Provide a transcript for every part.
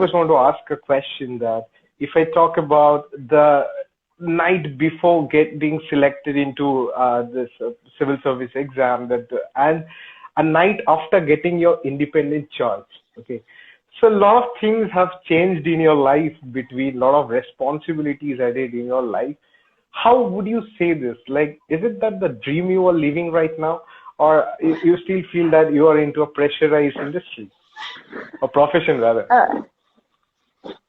just want to ask a question that if I talk about the night before getting selected into this civil service exam, and a night after getting your independent charge, okay. So a lot of things have changed in your life, between a lot of responsibilities added in your life. How would you say this? Like, is it that the dream you are living right now, or you still feel that you are into a pressurized industry or profession rather?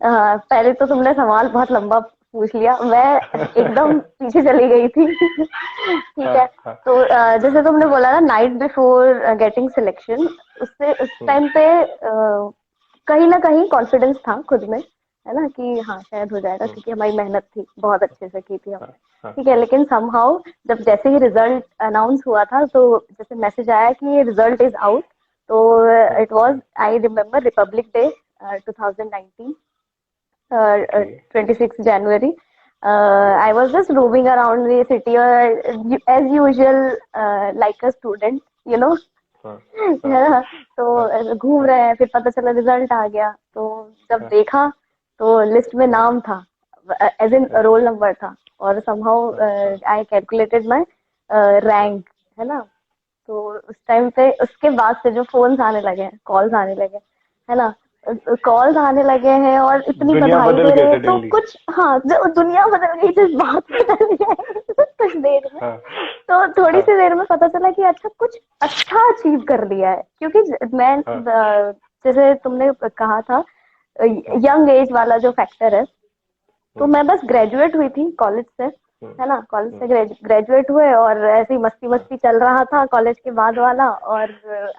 पहले तो तुमने सवाल बहुत लंबा पूछ लिया, मैं एकदम पीछे चली गई थी। ठीक है, तो जैसे तुमने बोला ना नाइट बिफोर गेटिंग सिलेक्शन, उससे उस टाइम पे कहीं ना कहीं कॉन्फिडेंस था खुद में, है ना, कि हाँ शायद हो जाएगा, क्योंकि हमारी मेहनत थी, बहुत अच्छे से की थी हमने। ठीक है, लेकिन समहाउ जब जैसे ही रिजल्ट अनाउंस हुआ था, तो जैसे मैसेज आया कि ये रिजल्ट इज आउट, तो it was, I remember, Republic day 2019, 26 January. I was just roaming around the city as usual, like a student, you know. तो घूम रहे हैं, फिर पता चला रिजल्ट आ गया, तो जब देखा तो लिस्ट में नाम था, एज इन रोल नंबर था, और somehow I calculated my rank, है ना। तो उस टाइम पे उसके बाद से जो फोन्स आने लगे, कॉल्स आने लगे, है ना, कॉल्स आने लगे हैं और इतनी बधाई दे रहे हैं, तो कुछ, हाँ, जो दुनिया बदल गई, जिस बात बदल गई कुछ देर में। तो थोड़ी सी देर में पता चला कि अच्छा, कुछ अच्छा अचीव कर लिया है, क्योंकि मैं जैसे तुमने कहा था यंग एज वाला जो फैक्टर है, तो मैं बस ग्रेजुएट हुई थी कॉलेज से, है ना, कॉलेज से ग्रेजुएट हुए, और ऐसी मस्ती मस्ती चल रहा था कॉलेज के बाद वाला, और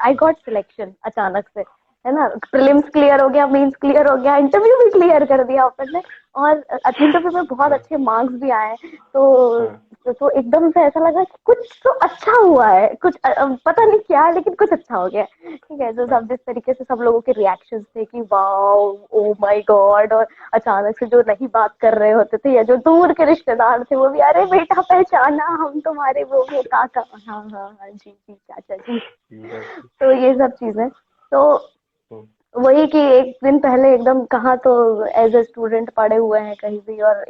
आई गॉट सिलेक्शन अचानक से, है ना। प्रीलिम्स क्लियर हो गया, मेंस क्लियर हो गया, इंटरव्यू भी क्लियर कर दिया अपन ने, और इंटरव्यू में बहुत अच्छे मार्क्स भी आए। तो एकदम से ऐसा लगा कि कुछ तो अच्छा हुआ है, कुछ पता नहीं क्या, लेकिन कुछ अच्छा हो गया। ठीक है, जो सब जिस तरीके से सब लोगों के रिएक्शंस थे कि वाओ, ओ माय गॉड, और अचानक से जो नहीं बात कर रहे होते थे, या जो दूर के रिश्तेदार थे, वो भी, अरे बेटा पहचाना, हम तुम्हारे वो काका, हाँ हाँ हाँ जी जी चाचा जी। तो ये सब चीजें, तो वही कि एक दिन पहले एकदम कहाँ तो एज ए स्टूडेंट पढ़े हुए हैं कहीं भी, और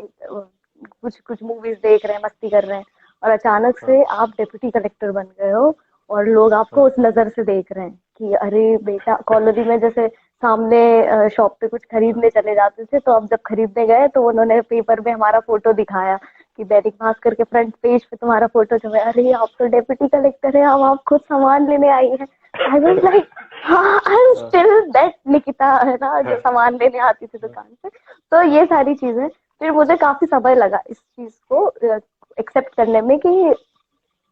कुछ कुछ मूवीज देख रहे हैं, मस्ती कर रहे हैं, और अचानक से आप डिप्टी कलेक्टर बन गए हो, और लोग आपको उस नजर से देख रहे हैं कि अरे बेटा, कॉलोनी में जैसे सामने शॉप पे कुछ खरीदने चले जाते थे, तो अब जब खरीदने गए तो उन्होंने पेपर में हमारा फोटो दिखाया कि दैनिक भास्कर के फ्रंट पेज पे तुम्हारा फोटो जो है, अरे आप तो डिप्टी कलेक्टर है, अब आप खुद सामान लेने आई है। आई वाज लाइक, हाँ, I am still that Nikita, है ना, जो सामान लेने आती थी दुकान पे। तो ये सारी चीजें, फिर मुझे काफी समय लगा इस चीज को एक्सेप्ट करने में, कि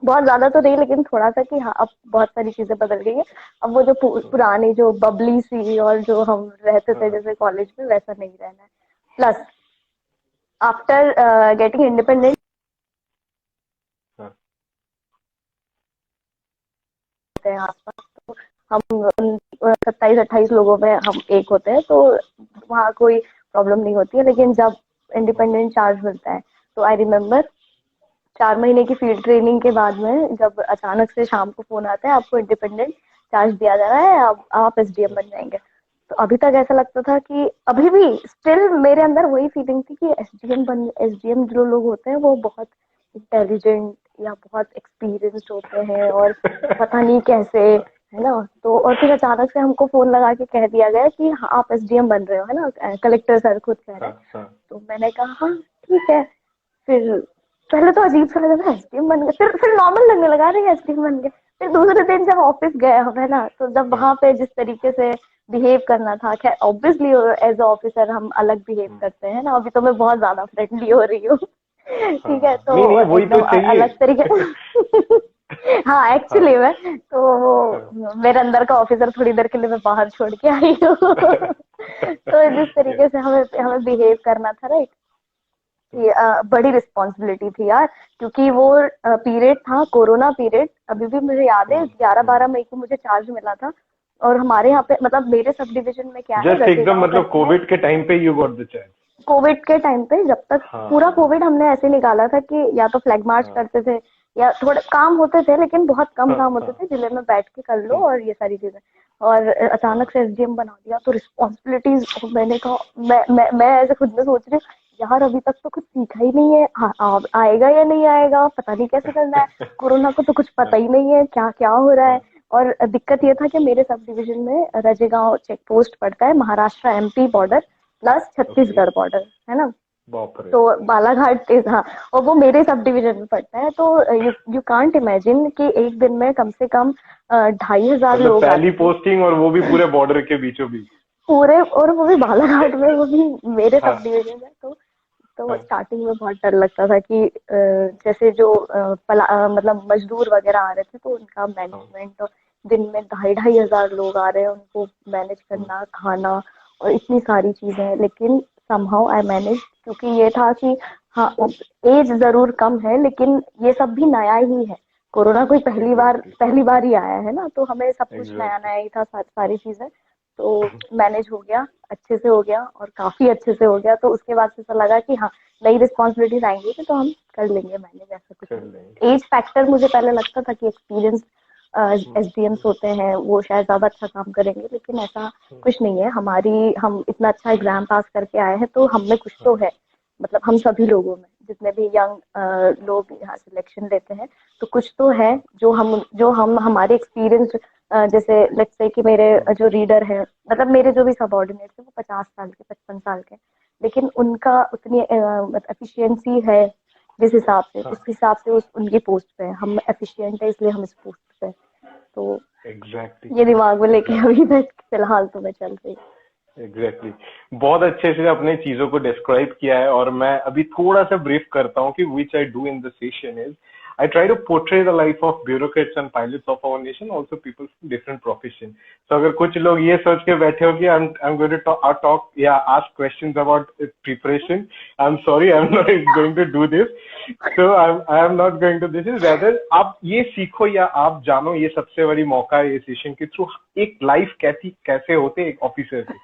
बहुत ज्यादा तो नहीं, लेकिन थोड़ा सा, कि हाँ अब बहुत सारी चीजें बदल गई है, अब वो जो पुरानी जो बबली सी और जो हम रहते थे जैसे कॉलेज में, वैसा नहीं रहना है। प्लस आफ्टर गेटिंग इंडिपेंडेंट आसपास, तो हम 27-28 लोगों में हम एक होते हैं, तो वहाँ कोई प्रॉब्लम नहीं होती है। लेकिन जब इंडिपेंडेंट चार्ज मिलता है, तो आई रिमेम्बर 4 महीने की फील्ड ट्रेनिंग के बाद में जब अचानक से शाम को फोन आता है, आपको इंडिपेंडेंट चार्ज दिया जा रहा है, आप एसडीएम बन जाएंगे। तो अभी तक ऐसा लगता था कि, अभी भी स्टिल मेरे अंदर वही फीलिंग थी कि एसडीएम जो लोग होते हैं वो बहुत इंटेलिजेंट या बहुत एक्सपीरियंस्ड होते हैं, और पता नहीं कैसे, है ना। तो और फिर अचानक से हमको फोन लगा के कह दिया गया कि हाँ आप एसडीएम बन रहे हो, है ना, कलेक्टर सर खुद कह रहे हैं। तो मैंने कहा हाँ ठीक है। फिर पहले तो अजीब सा लगा, एसडीएम बन गए, फिर नॉर्मल लगने लगा, रहे एसडीएम बन गए। फिर दूसरे दिन जब ऑफिस गए हम, है ना, तो जब वहां पे जिस तरीके से बिहेव करना था, खैर ऑब्वियसली एज ऑफिसर हम अलग बिहेव करते हैं ना, अभी तो मैं बहुत ज्यादा फ्रेंडली हो रही हूँ। ठीक है, तो एकदम अलग तरीके हाँ एक्चुअली मैं तो वो मेरे अंदर का ऑफिसर थोड़ी देर के लिए मैं बाहर छोड़ के आई हूँ। तो जिस तरीके से हमें हमें बिहेव करना था, राइट, बड़ी रिस्पॉन्सिबिलिटी थी यार, क्योंकि वो पीरियड था कोरोना पीरियड। अभी भी मुझे याद है 11-12 मई को मुझे चार्ज मिला था, और हमारे यहाँ पे मतलब मेरे सब डिविजन में क्या है, एकदम मतलब कोविड के टाइम पे you got the charge. Covid के टाइम पे, जब तक पूरा कोविड हमने ऐसे निकाला था कि या तो फ्लैग मार्च करते थे, या थोड़े काम होते थे लेकिन बहुत कम हाँ काम होते हाँ। थे, जिले में बैठ के कर लो हम्म, और ये सारी चीजें। और अचानक से एसडीएम बना दिया तो रिस्पॉन्सिबिलिटीज, मैंने कहा मैं ऐसे खुद में सोच रही हूँ यार अभी तक तो कुछ सीखा ही नहीं है, आएगा या नहीं आएगा पता नहीं, कैसे करना है, कोरोना को तो कुछ पता ही नहीं है क्या क्या हो रहा है। हाँ, और दिक्कत ये था कि मेरे सब डिवीजन में रजेगांव चेक पोस्ट पड़ता है, Maharashtra MP border plus okay. Chhattisgarh border है ना। बाप रे। तो बालाघाट इज, हाँ, और वो मेरे सब डिवीजन में पड़ता है। तो यू यू कांट इमेजिन कि एक दिन में कम से कम 2,500 मतलब लोग पहली आते थे पोस्टिंग और वो भी पूरे बॉर्डर के बीचों बीच। पूरे, और वो भी बालाघाट में, वो भी मेरे सब हाँ डिवीजन में। तो हाँ स्टार्टिंग में बहुत डर लगता था कि जैसे जो मतलब मजदूर वगैरह आ रहे थे तो उनका हाँ। मैनेजमेंट, दिन में 2,500 लोग आ रहे हैं, उनको मैनेज हम्म, करना, खाना और इतनी सारी चीजें। लेकिन समहाउ आई मैनेज, क्योंकि ये था कि हाँ एज जरूर कम है लेकिन ये सब भी नया ही है। कोरोना कोई एग्जैक्टली पहली बार ही आया है ना, तो हमें सब कुछ नया एग्जैक्टली। नया ही था, सारी चीजें। तो मैनेज हो गया, अच्छे से हो गया और काफी अच्छे से हो गया। तो उसके बाद से ऐसा लगा कि हाँ नई रिस्पॉन्सिबिलिटीज आएंगी तो हम कर लेंगे मैनेज, ऐसा कुछ कर नहीं लेंगे। है। एज फैक्टर मुझे पहले लगता था कि एक्सपीरियंस हम्म, एसडीएम्स होते हैं वो शायद ज्यादा अच्छा काम करेंगे, लेकिन ऐसा हम्म, कुछ नहीं है। हम इतना अच्छा एग्जाम पास करके आए हैं तो हम में कुछ तो है, मतलब हम सभी लोगों में जितने भी यंग लोग यहाँ सिलेक्शन लेते हैं तो कुछ तो है जो हम हमारे एक्सपीरियंस, जैसे लेट्स से कि मेरे हम्म, जो रीडर है, मतलब मेरे जो भी सबॉर्डिनेट है वो 50 साल के 55 साल के, लेकिन उनका उतनी एफिशिएंसी है जिस हिसाब से, हाँ उस हिसाब से उनकी पोस्ट पे है। हम एफिशिएंट है इसलिए हम इस पोस्ट पे हैं। तो एग्जैक्टली ये दिमाग में लेके एग्जैक्टली अभी तक फिलहाल तो मैं चल रही एग्जैक्टली exactly. बहुत अच्छे से अपने चीजों को डिस्क्राइब किया है और मैं अभी थोड़ा सा ब्रीफ करता हूँ कि which I do in the session is I try to portray the life of bureaucrats and pilots of our nation, also people from different profession. So अगर कुछ लोग ये सोच के बैठे हो कि I'm going to talk yeah ask questions about preparation, I'm sorry I'm not going to do this. So I am not going to this is rather आप ये सीखो या आप जानो, ये सबसे बड़ी मौका है ये सेशन के थ्रू एक लाइफ कैसे होते एक ऑफिसर की।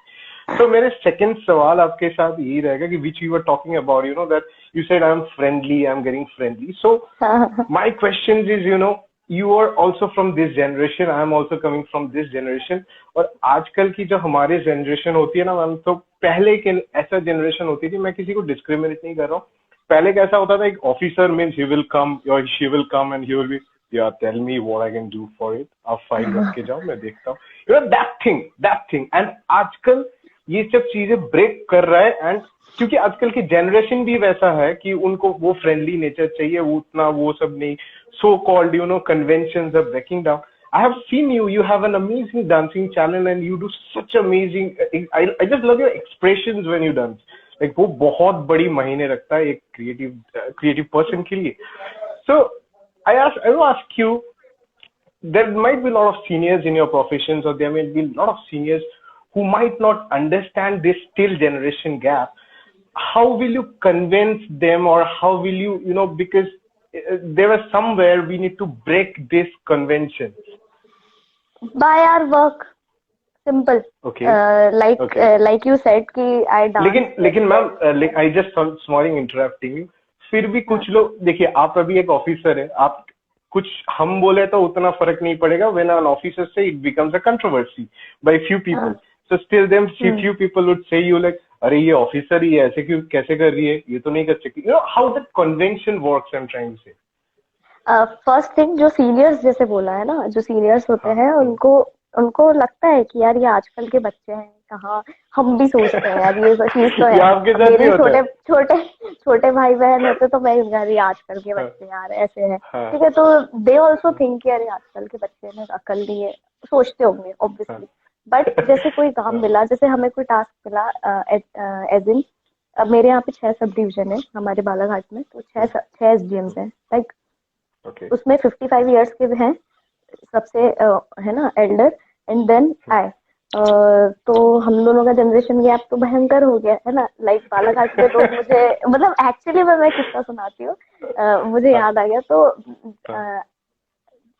तो मेरे सेकंड सवाल आपके साथ यही रहेगा कि which you were talking about you know that you said I am friendly, I am getting friendly, so हूँ। My question is you know you are also from this generation, I am also coming from this generation. और आजकल की जो हमारे generation होती है ना ma'am, तो पहले के ऐसा जनरेशन होती थी, मैं किसी को डिस्क्रिमिनेट नहीं कर रहा हूँ, पहले कैसा होता था एक officer means he will come और she will come and he will be yeah tell me what I can do for it, आप फाइल रख के जाओ मैं देखता हूँ, you know that thing and आजकल ये सब चीजें ब्रेक कर रहा है। एंड क्योंकि आजकल की जनरेशन भी वैसा है कि उनको वो फ्रेंडली नेचर चाहिए, वो उतना वो सब नहीं, so called you know conventions are breaking down. I have seen you have an amazing dancing channel and you do such amazing, I just love your expressions when you dance, like वो बहुत बड़ी मायने रखता है एक creative person के लिए। So I will ask you, there might be a lot of seniors in your professions or there may be a lot of seniors who might not understand this still generation gap. How will you convince them or how will you know, because there was somewhere we need to break this convention. By our work, simple. Okay. Okay. Like you said कि I dance लेकिन very लेकिन well. Ma'am I just स्मॉलिंग interrupting you, फिर भी हाँ कुछ लोग देखिए, आप अभी एक ऑफिसर है, आप कुछ हम बोले तो उतना फर्क नहीं पड़ेगा, व्हेन एन ऑफिसर से it becomes a controversy by few people, हाँ। So still them hmm. Few people would say you like अरे ये ऑफिसर ही है, ऐसे क्यों कैसे कर रही है, ये तो नहीं कर सकती, you know how that convention works, I am trying to say. First thing, जो सीनियर्स जैसे बोला है ना, जो सीनियर्स होते हाँ हैं उनको उनको लगता है कि यार ये आजकल के बच्चे हैं, कहाँ, हम भी सोचते हैं यार ये चीज तो ये है। आपके अब साथ भी मेरे होता छोटे है। छोटे छोटे भाई बहन होते तो मैं यार ये आजकल के हाँ बच्चे यार ऐसे हैं, हाँ ठीक है, तो दे ऑल्सो थिंक कि अरे आजकल के बच्चे में अकल नहीं है, सोचते होंगे हाँ ऑब्वियसली। बट जैसे कोई काम हाँ। मिला, जैसे हमें कोई टास्क मिला, एज इन, अब मेरे यहाँ पे 6 सब डिवीजन है हमारे बालाघाट में, तो छह एसडीएम्स हैं, लाइक ओके। उसमें 55 ईयर्स के हैं सबसे, है ना, एल्डर, एंड देन आई। तो हम दोनों का जनरेशन गैप तो भयंकर हो गया है ना, लाइक बालाघाट में लोग मुझे, मतलब एक्चुअली मैं किस्सा सुनाती हूँ, मुझे हाँ याद आ गया। तो हाँ।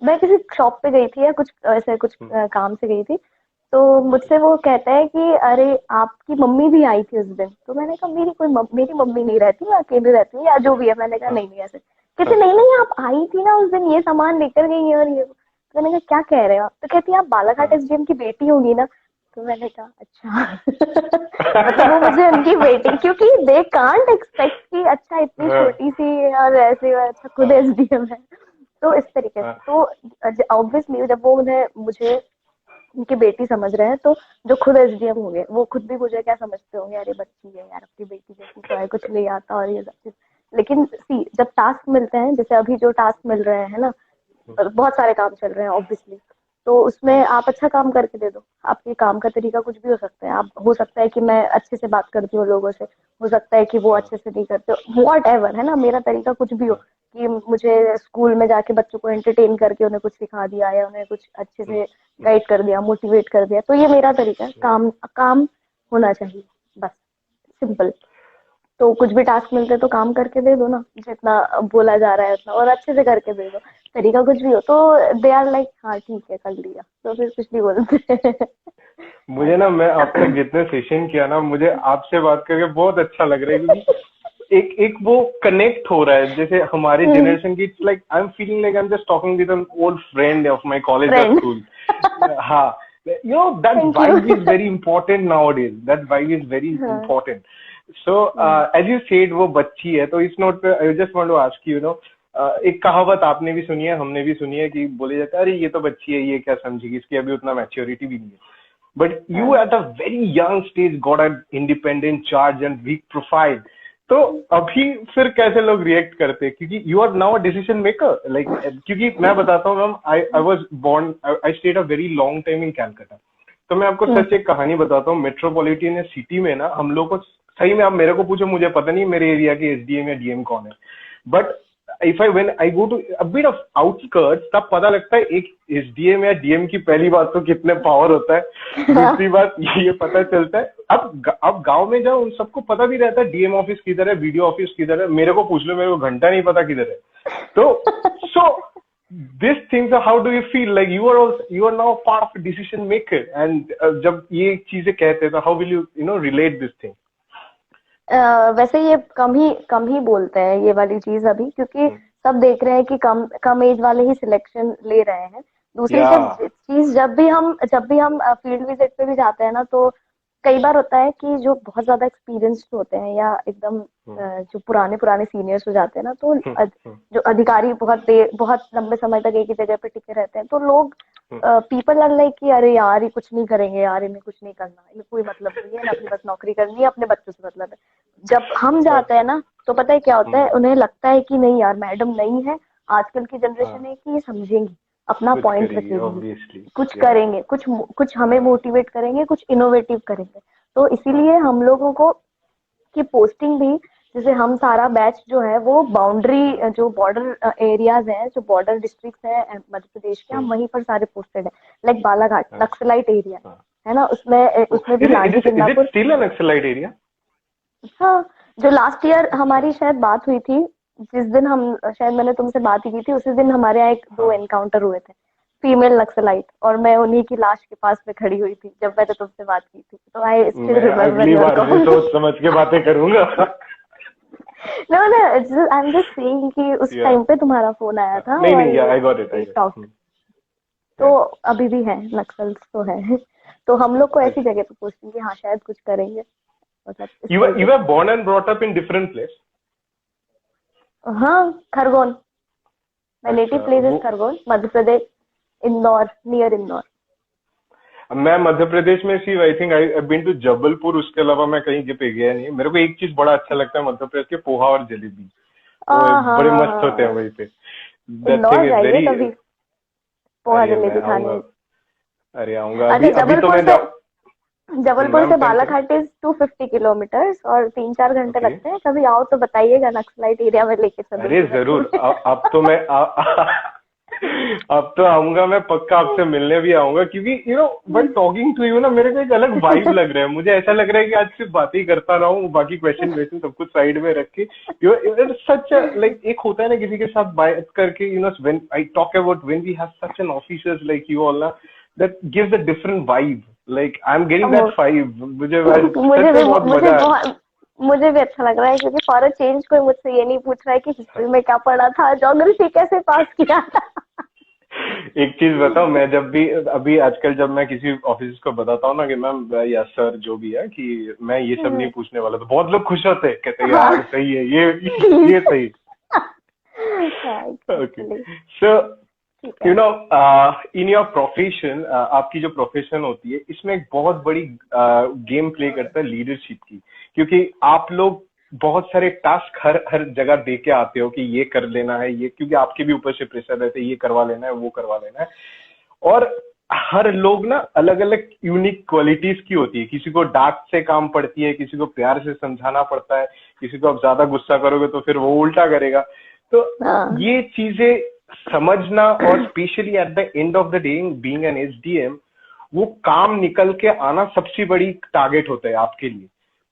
मैं किसी शॉप पे गई थी या कुछ ऐसे कुछ काम से गई थी, तो मुझसे वो कहता है कि अरे आपकी मम्मी भी आई थी उस दिन। तो मैंने कहा मेरी मम्मी नहीं रहती, मैं अकेले रहती हूँ या जो भी है, मैंने कहा हाँ नहीं नहीं ऐसे। कहते नहीं नहीं आप आई थी ना उस दिन, ये सामान लेकर गई और ये। तो मैंने कहा क्या कह रहे हो आप? तो कहती है आप बालाघाट एसडीएम की बेटी होगी ना। तो मैंने कहा अच्छा। मतलब वो मुझे उनकी बेटी, क्योंकि दे कांट एक्सपेक्ट कि अच्छा इतनी छोटी सी और ऐसे, अच्छा खुद एसडीएम है। तो इस तरीके से तो ऑब्वियसली जब वो उन्हें मुझे उनकी बेटी समझ रहे हैं, तो जो खुद एसडीएम होंगे वो खुद भी मुझे क्या समझते होंगे, अरे बच्ची है यार, अपनी बेटी जैसी तो है, कुछ नहीं आता और ये सब चीज। लेकिन सी जब टास्क मिलते हैं, जैसे अभी जो टास्क मिल रहे हैं ना, बहुत सारे काम चल रहे हैं ऑब्वियसली, तो उसमें आप अच्छा काम करके दे दो। आपके काम का तरीका कुछ भी हो सकता है, आप हो सकता है कि मैं अच्छे से बात करती हूँ लोगों से, हो सकता है कि वो अच्छे से नहीं करते हो, वॉट एवर है ना, मेरा तरीका कुछ भी हो, कि मुझे स्कूल में जाके बच्चों को एंटरटेन करके उन्हें कुछ सिखा दिया या उन्हें कुछ अच्छे से गाइड कर दिया, मोटिवेट कर दिया, तो ये मेरा तरीका है। काम काम होना चाहिए, बस, सिंपल। तो कुछ भी टास्क मिलते तो काम करके दे दो ना, जितना बोला जा रहा है उतना, और अच्छे से करके दे दो। तरीका कुछ भी हो तो दे आर लाइक हाँ ठीक है कर लिया, तो फिर कुछ नहीं बोलते। मुझे ना, मैं अब तक जितने सेशन किया ना, मुझे आपसे बात करके बहुत अच्छा लग रहा है, क्योंकि एक एक वो कनेक्ट हो रहा है, जैसे हमारे जनरेशन की, it's like I am feeling like I am just talking with an old friend of my college और स्कूल। हाँ, you know that vibe is very important nowadays, that vibe is very important. So as you said वो बच्ची है, तो इस note पे I just want to ask you, you know, एक कहावत आपने भी सुनी है, हमने भी सुनी है, कि बोले जाता है अरे ये तो बच्ची है, ये क्या समझेगी, इसकी अभी उतना मैच्योरिटी भी नहीं है। But you at a very young stage got an independent charge and weak profile. तो अभी फिर कैसे लोग रिएक्ट करते हैं, क्योंकि you are now a decision maker, like, क्योंकि मैं बताता हूँ ma'am, I was born, I stayed a very long time in Calcutta. तो मैं आपको सच एक कहानी बताता हूँ, मेट्रोपॉलिटन सिटी में ना हम लोग को, सही में आप मेरे को पूछो, मुझे पता नहीं मेरे एरिया के एसडीएम या डीएम कौन है, but if I when I go to a bit of outskirts, तब पता लगता है एक एसडीएम या डीएम की पहली बात तो कितने पावर होता है, दूसरी बात ये पता चलता है, अब गांव में जाओ उन सबको पता भी रहता है डीएम ऑफिस किधर है, बीडीओ ऑफिस किधर है, मेरे को पूछ लो, मेरे को घंटा नहीं पता किधर है। तो सो these things, how do you feel like you are now part of a decision maker, and जब ये चीजें कहते हैं तो how will you know relate this thing? वैसे ये कम ही बोलते हैं ये वाली चीज अभी, क्योंकि सब देख रहे हैं कि कम एज वाले ही सिलेक्शन ले रहे हैं। दूसरी चीज, जब भी हम फील्ड विजिट पे भी जाते हैं ना, तो कई बार होता है कि जो बहुत ज्यादा एक्सपीरियंस्ड होते हैं या एकदम जो पुराने सीनियर्स हो जाते हैं ना, तो जो अधिकारी बहुत लंबे समय तक एक ही जगह पे टिके रहते हैं, तो लोग पीपल आर लाइक कि अरे यार ये कुछ नहीं करेंगे यार, इन्हें कुछ नहीं करना, इन्हें कोई मतलब नहीं है, अपनी बस नौकरी करनी है, अपने बच्चों से मतलब है। जब हम जाते हैं ना, तो पता है क्या होता है, उन्हें लगता है कि नहीं यार मैडम नहीं है, आजकल की जनरेशन है कि ये समझेंगी, अपना पॉइंट रखेंगे, कुछ करेंगे, कुछ हमें मोटिवेट करेंगे, कुछ इनोवेटिव करेंगे। तो इसीलिए हम लोगों को की पोस्टिंग भी, जैसे हम सारा बैच जो है वो बाउंड्री, जो बॉर्डर एरियाज हैं, जो बॉर्डर डिस्ट्रिक्ट्स हैं मध्य प्रदेश के, हम वहीं पर सारे पोस्टेड हैं। लाइक बालाघाट नक्सलाइट एरिया है ना, उसमें भी लाठी किन्नापुर स्टिल अ नक्सलाइट एरिया। हाँ, जो लास्ट ईयर हमारी शायद बात हुई थी, जिस दिन हम, शायद मैंने तुमसे बात ही की थी, उसी दिन हमारे यहाँ 2 एनकाउंटर हुए थे, फीमेल नक्सलाइट, और मैं उन्हीं की लाश के पास में खड़ी हुई थी जब मैंने तुमसे बात की थी। तो I still remember your call. मैं सोच समझ के बातें करूंगा। No no, I am just saying कि उस टाइम पे तुम्हारा फोन आया था। नहीं, आई गॉट इट। तो अभी भी है नक्सल्स तो है, तो हम लोग को ऐसी जगह पे पोस्टिंग कि हाँ शायद कुछ करेंगे, मतलब। You were born and brought up in different place? हाँ, Khargone. My native place is Khargone, Madhya Pradesh, Indore, near Indore. मैं मध्य प्रदेश में see, I think I been to Jabalpur, उसके अलावा मैं कहीं पे गया नहीं। मेरे को एक चीज बड़ा अच्छा लगता है मध्य प्रदेश के, पोहा और जलेबी, बड़े मस्त होते हैं वहीं पे। इंदौर जाइए कभी पोहा जलेबी खाने। अरे आऊंगा, अभी तो मैं जबलपुर से बालाघाट इज 250 किलोमीटर्स और 3-4 घंटे लगते हैं। कभी आओ तो बताइएगा, नक्सलाइट एरिया में लेके चलो। अरे जरूर, अब तो मैं अब तो आऊंगा, मैं पक्का आपसे मिलने भी आऊंगा, क्योंकि you know but talking to you ना, मेरे को एक अलग वाइब लग रहा है। मुझे ऐसा लग रहा है कि आज सिर्फ बातें ही करता रहा हूँ, बाकी क्वेश्चन सब कुछ साइड में रख के। सच लाइक एक होता है ना किसी के साथ बात करके, you know, when I talk about when we have such an officers like you all ना, that gives a different vibe, like I am getting that vibe. मुझे मुझे भी अच्छा लग रहा है, क्योंकि फॉर अ चेंज कोई मुझसे ये नहीं पूछ रहा है कि हिस्ट्री में क्या पढ़ा था, ज्योग्राफी कैसे पास किया था। एक चीज बताओ, मैं जब भी अभी आजकल जब मैं किसी ऑफिस को बताता हूँ ना कि मैम या सर जो भी है कि मैं ये सब नहीं पूछने वाला, तो बहुत लोग खुश होते हैं, कहते हैं हाँ। यार सही है ये सही। हाँ ओके, exactly। सो ठीक यू है। नो इन योर प्रोफेशन, आपकी जो प्रोफेशन होती है इसमें एक बहुत बड़ी गेम प्ले करता है लीडरशिप की, क्योंकि आप लोग बहुत सारे टास्क हर हर जगह दे के आते हो कि ये कर लेना है, ये क्योंकि आपके भी ऊपर से प्रेशर रहते है, ये करवा लेना है, वो करवा लेना है। और हर लोग ना अलग अलग यूनिक क्वालिटीज की होती है, किसी को डांट से काम पड़ती है, किसी को प्यार से समझाना पड़ता है, किसी को आप ज्यादा गुस्सा करोगे तो फिर वो उल्टा करेगा। तो हाँ ये चीजें समझना, और specially at the end of the day being an SDM, वो काम निकल के आना सबसे बड़ी टारगेट होता है आपके लिए।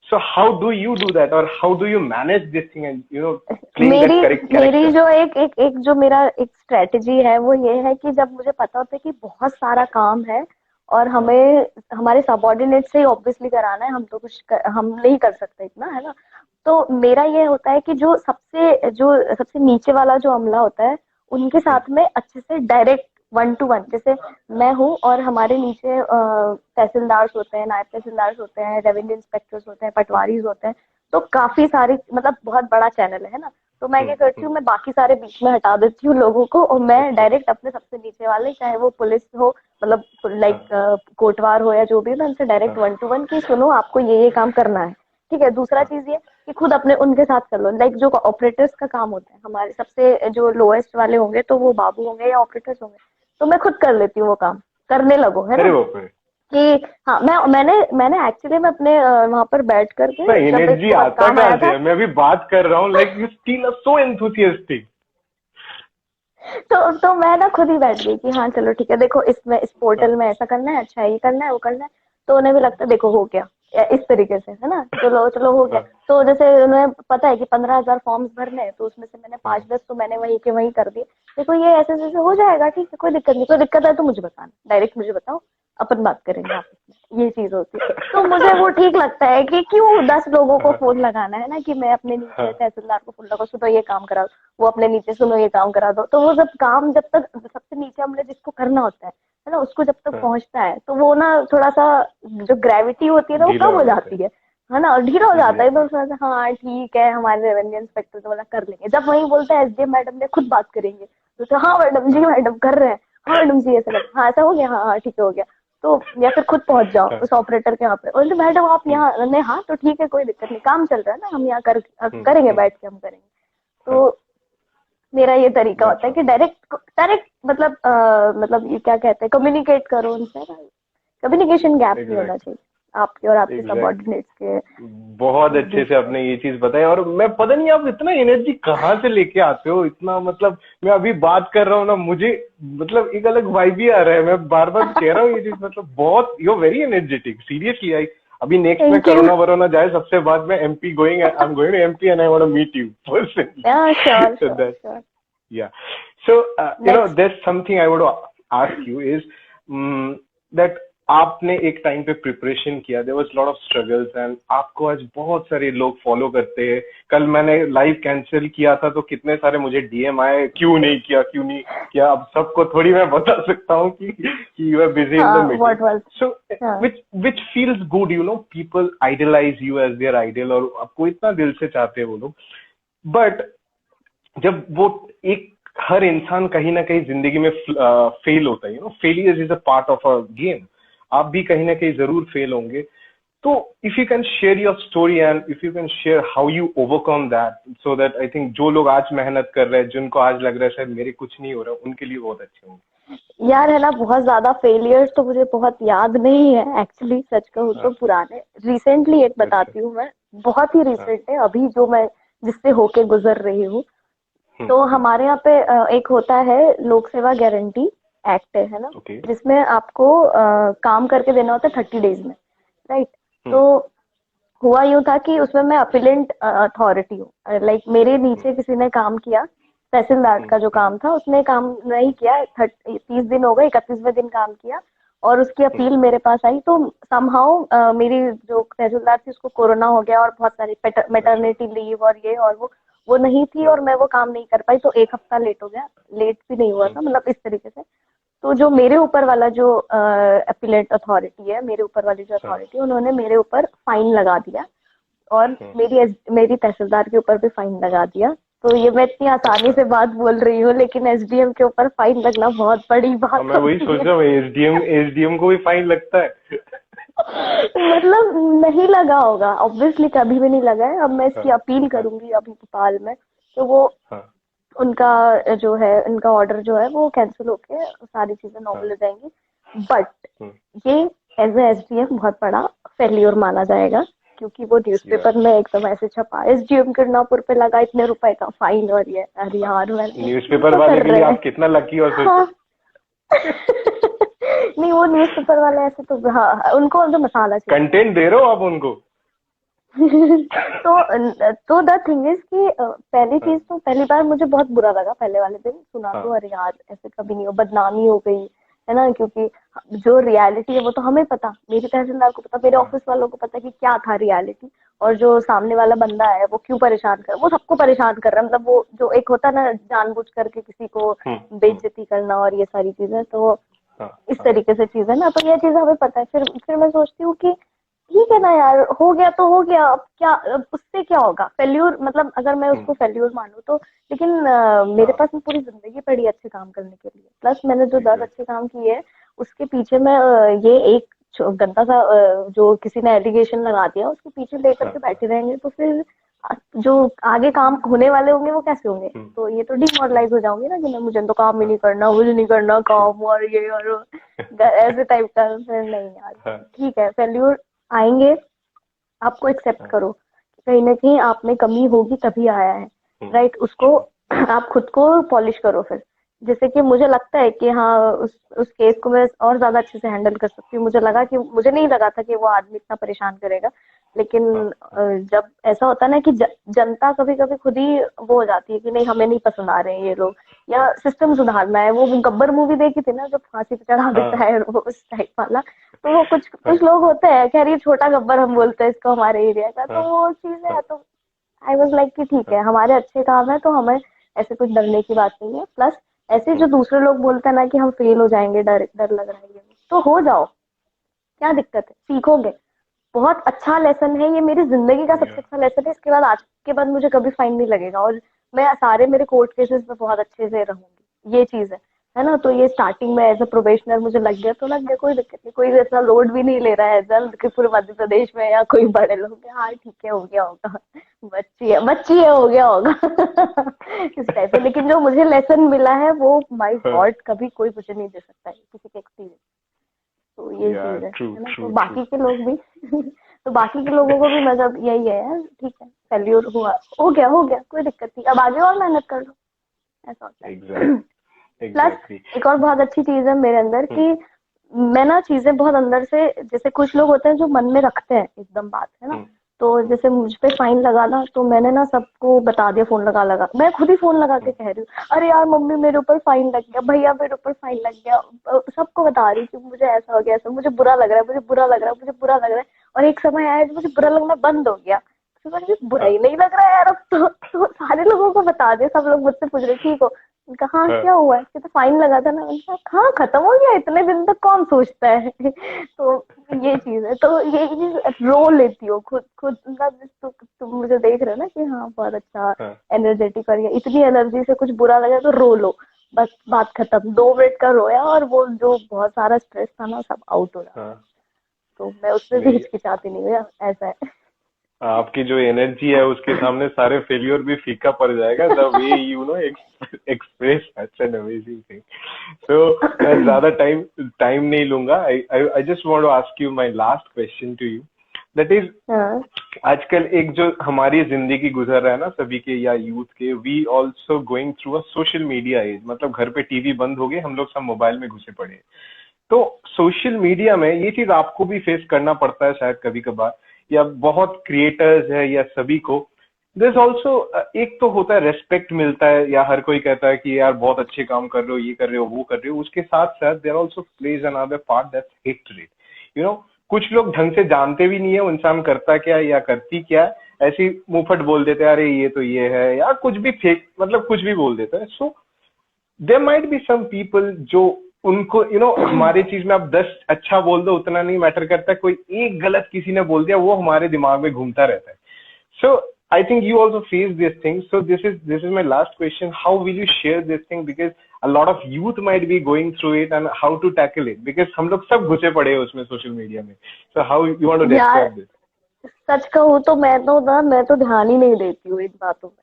So how do you do that, और how do you manage this thing and playing मेरी दैट करेक्ट मेरी कैरेक्टर? जो एक जो मेरा एक स्ट्रेटजी है वो ये है कि जब मुझे पता होता है कि बहुत सारा काम है और हाँ, हमें हमारे सबऑर्डिनेट से ही ऑब्वियसली कराना है, हम तो हम नहीं कर सकते इतना, है ना। तो मेरा ये होता है कि जो सबसे नीचे वाला जो अमला होता है उनके साथ में अच्छे से डायरेक्ट 1 to 1, जैसे मैं हूँ और हमारे नीचे तहसीलदार होते हैं, नायब तहसीलदार होते हैं, रेवेन्यू इंस्पेक्टर्स होते हैं, पटवारीज होते हैं। तो काफी सारी, मतलब बहुत बड़ा चैनल है ना। तो मैं क्या करती हूँ, मैं बाकी सारे बीच में हटा देती हूँ लोगों को, और मैं अच्छा, डायरेक्ट अपने सबसे नीचे वाले, चाहे वो पुलिस हो, मतलब लाइक हाँ, कोटवार हो या जो भी हो, मैं उनसे डायरेक्ट हाँ, 1 to 1 की सुनो आपको ये काम करना है। ठीक है। दूसरा हाँ, चीज ये कि खुद अपने उनके साथ कर लो, लाइक जो ऑपरेटर्स का काम होता है हमारे सबसे जो लोएस्ट वाले होंगे तो वो बाबू होंगे या ऑपरेटर्स होंगे, तो मैं खुद कर लेती हूँ वो काम, करने लगो, है अरे ना। बाप रे, कि हाँ, मैंने एक्चुअली में अपने वहां पर बैठ इतना करके जब एक एनर्जी बहुत आता काम कहाँ आया से था, है? मैं अभी बात कर रहा हूँ, like you still are so enthusiastic. तो मैं ना खुद ही बैठ गई कि हाँ चलो ठीक है, देखो इसमें इस पोर्टल हाँ, में ऐसा करना है, अच्छा ये करना है वो करना है। तो उन्हें भी लगता है देखो हो गया, इस तरीके से, है ना, चलो चलो हो गया। हाँ, तो जैसे उन्हें पता है कि 15,000 फॉर्म्स भरने हैं, तो उसमें से मैंने हाँ, 5-10 तो मैंने वहीं के वहीं कर दिए। देखो ये ऐसे ऐसे हो जाएगा, ठीक है, कोई दिक्कत नहीं, कोई दिक्कत है तो मुझे बताना, डायरेक्ट मुझे बताओ, अपन बात करेंगे आपस में, ये चीज होती है। तो मुझे वो ठीक लगता है कि क्यों 10 लोगों को हाँ, फोन लगाना, है ना, कि मैं अपने नीचे हाँ, तहसीलदार को फोन लगाऊं, सुनो ये काम करा, वो अपने नीचे सुनो ये काम करा दो। तो वो जब काम, जब तक सबसे नीचे हमने जिसको करना होता है ना, उसको जब तक हाँ, पहुंचता है तो वो ना थोड़ा सा जो ग्रेविटी होती है ना वो ढीला कम हो हो जाता जाती है ना, और ढीला हो जाता है। तो है। उसमें से हाँ ठीक है, हमारे रेवेन्यू इंस्पेक्टर तो बोला कर लेंगे, जब वही बोलते हैं एसडीएम मैडम ने खुद बात करेंगे, तो हाँ मैडम जी हाँ, मैडम कर रहे हैं, हाँ मैडम जी ऐसा कर, हाँ ऐसा हो गया, हाँ हाँ ठीक है हो गया। तो या फिर खुद पहुंच जाओ हाँ, उस ऑपरेटर के यहाँ पे, और मैडम आप हम्म, यहाँ नहीं, हाँ तो ठीक है कोई दिक्कत नहीं, काम चल रहा है ना, हम यहाँ हम्म, करेंगे, बैठ के हम करेंगे। हाँ, तो मेरा ये तरीका दैट्स होता है ऑल। कि डायरेक्ट डायरेक्ट मतलब मतलब ये क्या कहते हैं, कम्युनिकेट करो उनसे। कम्युनिकेशन गैप नहीं होना एग्जैक्टली, चाहिए आपके और आपके एग्जैक्टली, सबऑर्डिनेट्स के बहुत अच्छे बीच से में। आपने ये चीज बताई, और मैं पता नहीं आप इतना एनर्जी कहाँ से लेके आते हो इतना, मतलब मैं अभी बात कर रहा हूँ ना, मुझे मतलब एक अलग वाइब ही आ रहा है, मैं बार बार कह रहा हूँ ये चीज, मतलब बहुत you are very energetic seriously. I अभी नेक्स्ट में थैंक यू। कोरोना वरोना जाए सबसे बाद में MP going, I am going to MP and I want to meet you Yeah, sure, personally. sure, sure. Yeah. So, Next. there's something I want to ask you is that आपने एक time पे preparation किया, there was lot of struggles, and आपको आज बहुत सारे लोग follow करते हैं। कल मैंने लाइव कैंसिल किया था तो कितने सारे मुझे डीएम आए, क्यों नहीं किया, क्यों नहीं किया। अब सबको थोड़ी मैं बता सकता हूँ कि you are busy in the हाँ, मीटिंग। what was? सो हाँ, which feels good, people idolize you as their ideal, और आपको इतना दिल से चाहते हैं वो लोग। बट जब वो एक हर इंसान कहीं ना कहीं जिंदगी में फेल होता है, failure is a part of a game. आप भी कहीं ना कहीं जरूर फेल होंगे। तो if you can share your story and if you can share how you overcome that, so that I think जो लोग आज मेहनत कर रहे हैं, जिनको आज लग रहा है शायद मेरे कुछ नहीं हो रहा, उनके लिए बहुत अच्छे होंगे। यार है ना, बहुत ज्यादा फेलियर्स तो मुझे बहुत याद नहीं है एक्चुअली, सच कहूँ तो हाँ, पुराने रिसेंटली एक अच्छा, बताती हूँ मैं, बहुत ही हाँ, रिसेंट है अभी जो मैं जिससे होके गुजर रही हूँ। हम्म, तो हमारे यहाँ पे एक होता है लोक सेवा गारंटी एक्ट है ना, ओके, जिसमें आपको काम करके देना होता है 30 डेज में, राइट। हम्म, तो हुआ यूं था कि उसमें मैं अपीलेंट अथॉरिटी हूँ, लाइक मेरे हम्म, नीचे किसी ने काम किया, तहसीलदार हम्म, का जो काम था उसने काम नहीं किया, 30 दिन हो गए, 31वें दिन काम किया, और उसकी अपील मेरे पास आई, तो समहाउ मेरी जो तहसीलदार थी उसको कोरोना हो गया और बहुत सारी मैटरनिटी लीव और ये और वो नहीं थी और मैं वो काम नहीं कर पाई, तो 1 हफ्ता लेट हो गया। लेट भी नहीं हुआ था, मतलब इस तरीके से। तो जो मेरे ऊपर वाला जो अपीलेट अथॉरिटी है, मेरे ऊपर वाली जो अथॉरिटी, उन्होंने मेरे ऊपर फाइन लगा दिया और मेरी तहसीलदार के ऊपर भी फाइन लगा दिया। तो ये मैं इतनी आसानी से बात बोल रही हूँ, लेकिन एसडीएम के ऊपर फाइन लगना बहुत बड़ी बात मैं वही सोच रहा हूँ, एसडीएम को भी फाइन लगता है? मतलब नहीं लगा होगा, ऑब्वियसली कभी भी नहीं लगा है। अब मैं इसकी अपील करूंगी अभी भोपाल में, तो वो उनका जो है, उनका ऑर्डर जो है वो कैंसिल होके सारी चीजें नॉर्मल हो जाएंगी। बट ये एज ए एसडीएम बहुत बड़ा फेल्योर माना जाएगा, क्योंकि वो न्यूज़पेपर में एकदम ऐसे छपा, एसडीएम किरनापुर पे लगा इतने रुपए का फाइन, और ये अरे यार न्यूज़पेपर वाले के लिए आप कितना लकी हो सोचो। नहीं, वो न्यूज़पेपर वाले ऐसे तो हाँ, उनको जो मसाला चाहिए, कंटेंट दे रहे हो आप उनको। तो द थिंग इज कि पहली चीज तो पहली बार मुझे बहुत बुरा लगा, पहले वाले दिन सुना तो अरे यार ऐसे कभी नहीं हो, बदनामी हो गई है ना, क्योंकि जो रियलिटी है वो तो हमें पता, मेरी तहसीलदार को पता, मेरे ऑफिस वालों को पता कि क्या था रियलिटी, और जो सामने वाला बंदा है वो क्यों परेशान कर, वो सबको परेशान कर रहा है। मतलब वो जो एक होता है ना जानबूझ करके किसी को बेइज्जती करना और ये सारी चीजें, तो इस तरीके से चीज है ना, तो ये चीज हमें पता है। फिर मैं सोचती हूँ कि ठीक है ना यार, हो गया तो हो गया, अब क्या, अब उससे क्या होगा, फेल्यूर, मतलब अगर मैं उसको फेल्यूर मानूं तो, लेकिन मेरे पास में पूरी जिंदगी पड़ी अच्छे काम करने के लिए, प्लस मैंने जो 10 अच्छे काम किए उसके पीछे मैं ये एक गंदा सा जो किसी ने एलिगेशन लगा दिया उसके पीछे लेकर के बैठे रहेंगे, तो फिर जो आगे काम होने वाले होंगे वो कैसे होंगे? तो ये तो डिमोरलाइज हो जाऊंगी ना कि मैं, मुझे तो काम ही नहीं करना, मुझे नहीं करना काम, और ये और ऐसे टाइप का। फिर नहीं यार, ठीक है, फेल्यूर आएंगे, आपको एक्सेप्ट करो, कहीं ना कहीं आप में कमी होगी तभी आया है, राइट? उसको आप खुद को पॉलिश करो फिर। जैसे कि मुझे लगता है कि हाँ उस केस को मैं और ज्यादा अच्छे से हैंडल कर सकती हूँ। मुझे नहीं लगा था कि वो आदमी इतना परेशान करेगा, लेकिन जब ऐसा होता है ना कि जनता कभी कभी खुद ही वो हो जाती है कि नहीं, हमें नहीं पसंद आ रहे हैं ये लोग, या सिस्टम सुधारना है। वो गब्बर मूवी देखी थी ना, जो फांसी पे चढ़ा देता है, वो उस टाइप वाला। तो वो कुछ लोग होते हैं, खैर ये छोटा गब्बर हम बोलते हैं इसको हमारे एरिया का, तो वो चीज है। तो आई वाज लाइक कि ठीक है, हमारे अच्छे काम है तो हमें ऐसे कुछ डरने की बात नहीं है। प्लस ऐसे जो दूसरे लोग बोलते हैं ना कि हम फेल हो जाएंगे, डर डर लग रहा है, तो हो जाओ, क्या दिक्कत है, सीखोगे। बहुत अच्छा लेसन है ये, मेरी जिंदगी का सबसे अच्छा लेसन है। इसके बाद, आज के बाद मुझे कभी फाइन नहीं लगेगा, और मैं सारे मेरे कोर्ट केसेस में बहुत अच्छे से रहूंगी, ये चीज है ना। तो ये स्टार्टिंग में एज अ प्रोबेशनर मुझे लग गया तो लग गया, कोई दिक्कत नहीं, कोई ऐसा लोड भी नहीं ले रहा है जल्द कि पूरे मध्य प्रदेश में, या कोई बड़े लोग, हाँ ठीक है हो गया होगा, बच्ची है हो गया होगा इस टाइप से। लेकिन जो मुझे लेसन मिला है वो माय गॉड कभी कोई मुझे नहीं दे सकता है, किसी के एक्सपीरियंस। तो ये चीज है ना। तो बाकी के लोग भी तो बाकी के लोगों को भी मतलब यही है यार, ठीक है, फेल्यूर हुआ, हो गया कोई दिक्कत नहीं, अब आगे और मेहनत कर लो, ऐसा होता है। प्लस एक और बहुत अच्छी चीज है मेरे अंदर कि मैं ना चीजें बहुत अंदर से, जैसे कुछ लोग होते हैं जो मन में रखते हैं एकदम बात, है ना। तो जैसे मुझ पे फाइन लगा ना, तो मैंने ना सबको बता दिया, फोन लगा मैं खुद ही फोन लगा के कह रही हूँ, अरे यार मम्मी मेरे ऊपर फाइन लग गया, भैया मेरे ऊपर फाइन लग गया, सबको बता रही हूँ कि मुझे ऐसा हो गया, ऐसा, मुझे बुरा लग रहा है, मुझे बुरा लग रहा है। और एक समय आया जब मुझे बुरा लगना बंद हो गया, तो मुझे बुरा ही नहीं लग रहा है यार अब तो सारे लोगों को बता दिया। सब लोग मुझसे पूछ रहे ठीक हो, उनका हाँ क्या हुआ है, तो फाइन लगा था ना, उनका हाँ खत्म हो गया, इतने दिन तक कौन सोचता है तो ये चीज है। तो ये चीज रो लेती हो खुद तुम मुझे देख रहे हो ना कि हाँ बहुत अच्छा एनर्जेटिक, और ये इतनी एनर्जी से कुछ बुरा लगा तो रो लो, बस बात खत्म। 2 मिनट का रोया और वो जो बहुत सारा स्ट्रेस था ना सब आउट हो रहा। तो मैं उसमें भी हिचकिचाती नहीं हुआ, ऐसा है। आपकी जो एनर्जी है उसके सामने सारे फेलियर भी फीका पड़ जाएगा, the way you know express such an amazing thing. So मैं ज्यादा टाइम नहीं लूंगा। I just want to ask you my last question to you, that is आजकल एक जो हमारी जिंदगी गुजर रहा है ना सभी के या यूथ के, we also going through a social media age. मतलब घर पे टीवी बंद हो गए, हम लोग सब मोबाइल में घुसे पड़े। तो सोशल मीडिया में ये चीज आपको भी फेस करना पड़ता है शायद कभी कभार, या बहुत क्रिएटर्स है या सभी को, दिस ऑल्सो एक तो होता है रेस्पेक्ट मिलता है, या हर कोई कहता है कि यार बहुत अच्छे काम कर रहे हो, ये कर रहे हो, वो कर रहे हो। उसके साथ साथ there also plays another part, that's hatred. You know, कुछ लोग ढंग से जानते भी नहीं है वो इंसान करता क्या है या करती क्या है, ऐसे ही मुंहफट बोल देते हैं, अरे ये तो ये है, या कुछ भी फेक, मतलब कुछ भी बोल देता है। So there might be some people जो उनको हमारे चीज में आप 10 अच्छा बोल दो उतना नहीं मैटर करता, कोई एक गलत किसी ने बोल दिया वो हमारे दिमाग में घूमता रहता है। So I think you also face this thing. So this is my last question. How will you share this thing? Because a lot of youth might be going through it, and how to tackle it. Because हम लोग सब घुसे पड़े हैं उसमें social media में. So how you want to describe this? सच कहूँ तो मैं तो ध्यान ही नहीं देती हूँ इन बातों में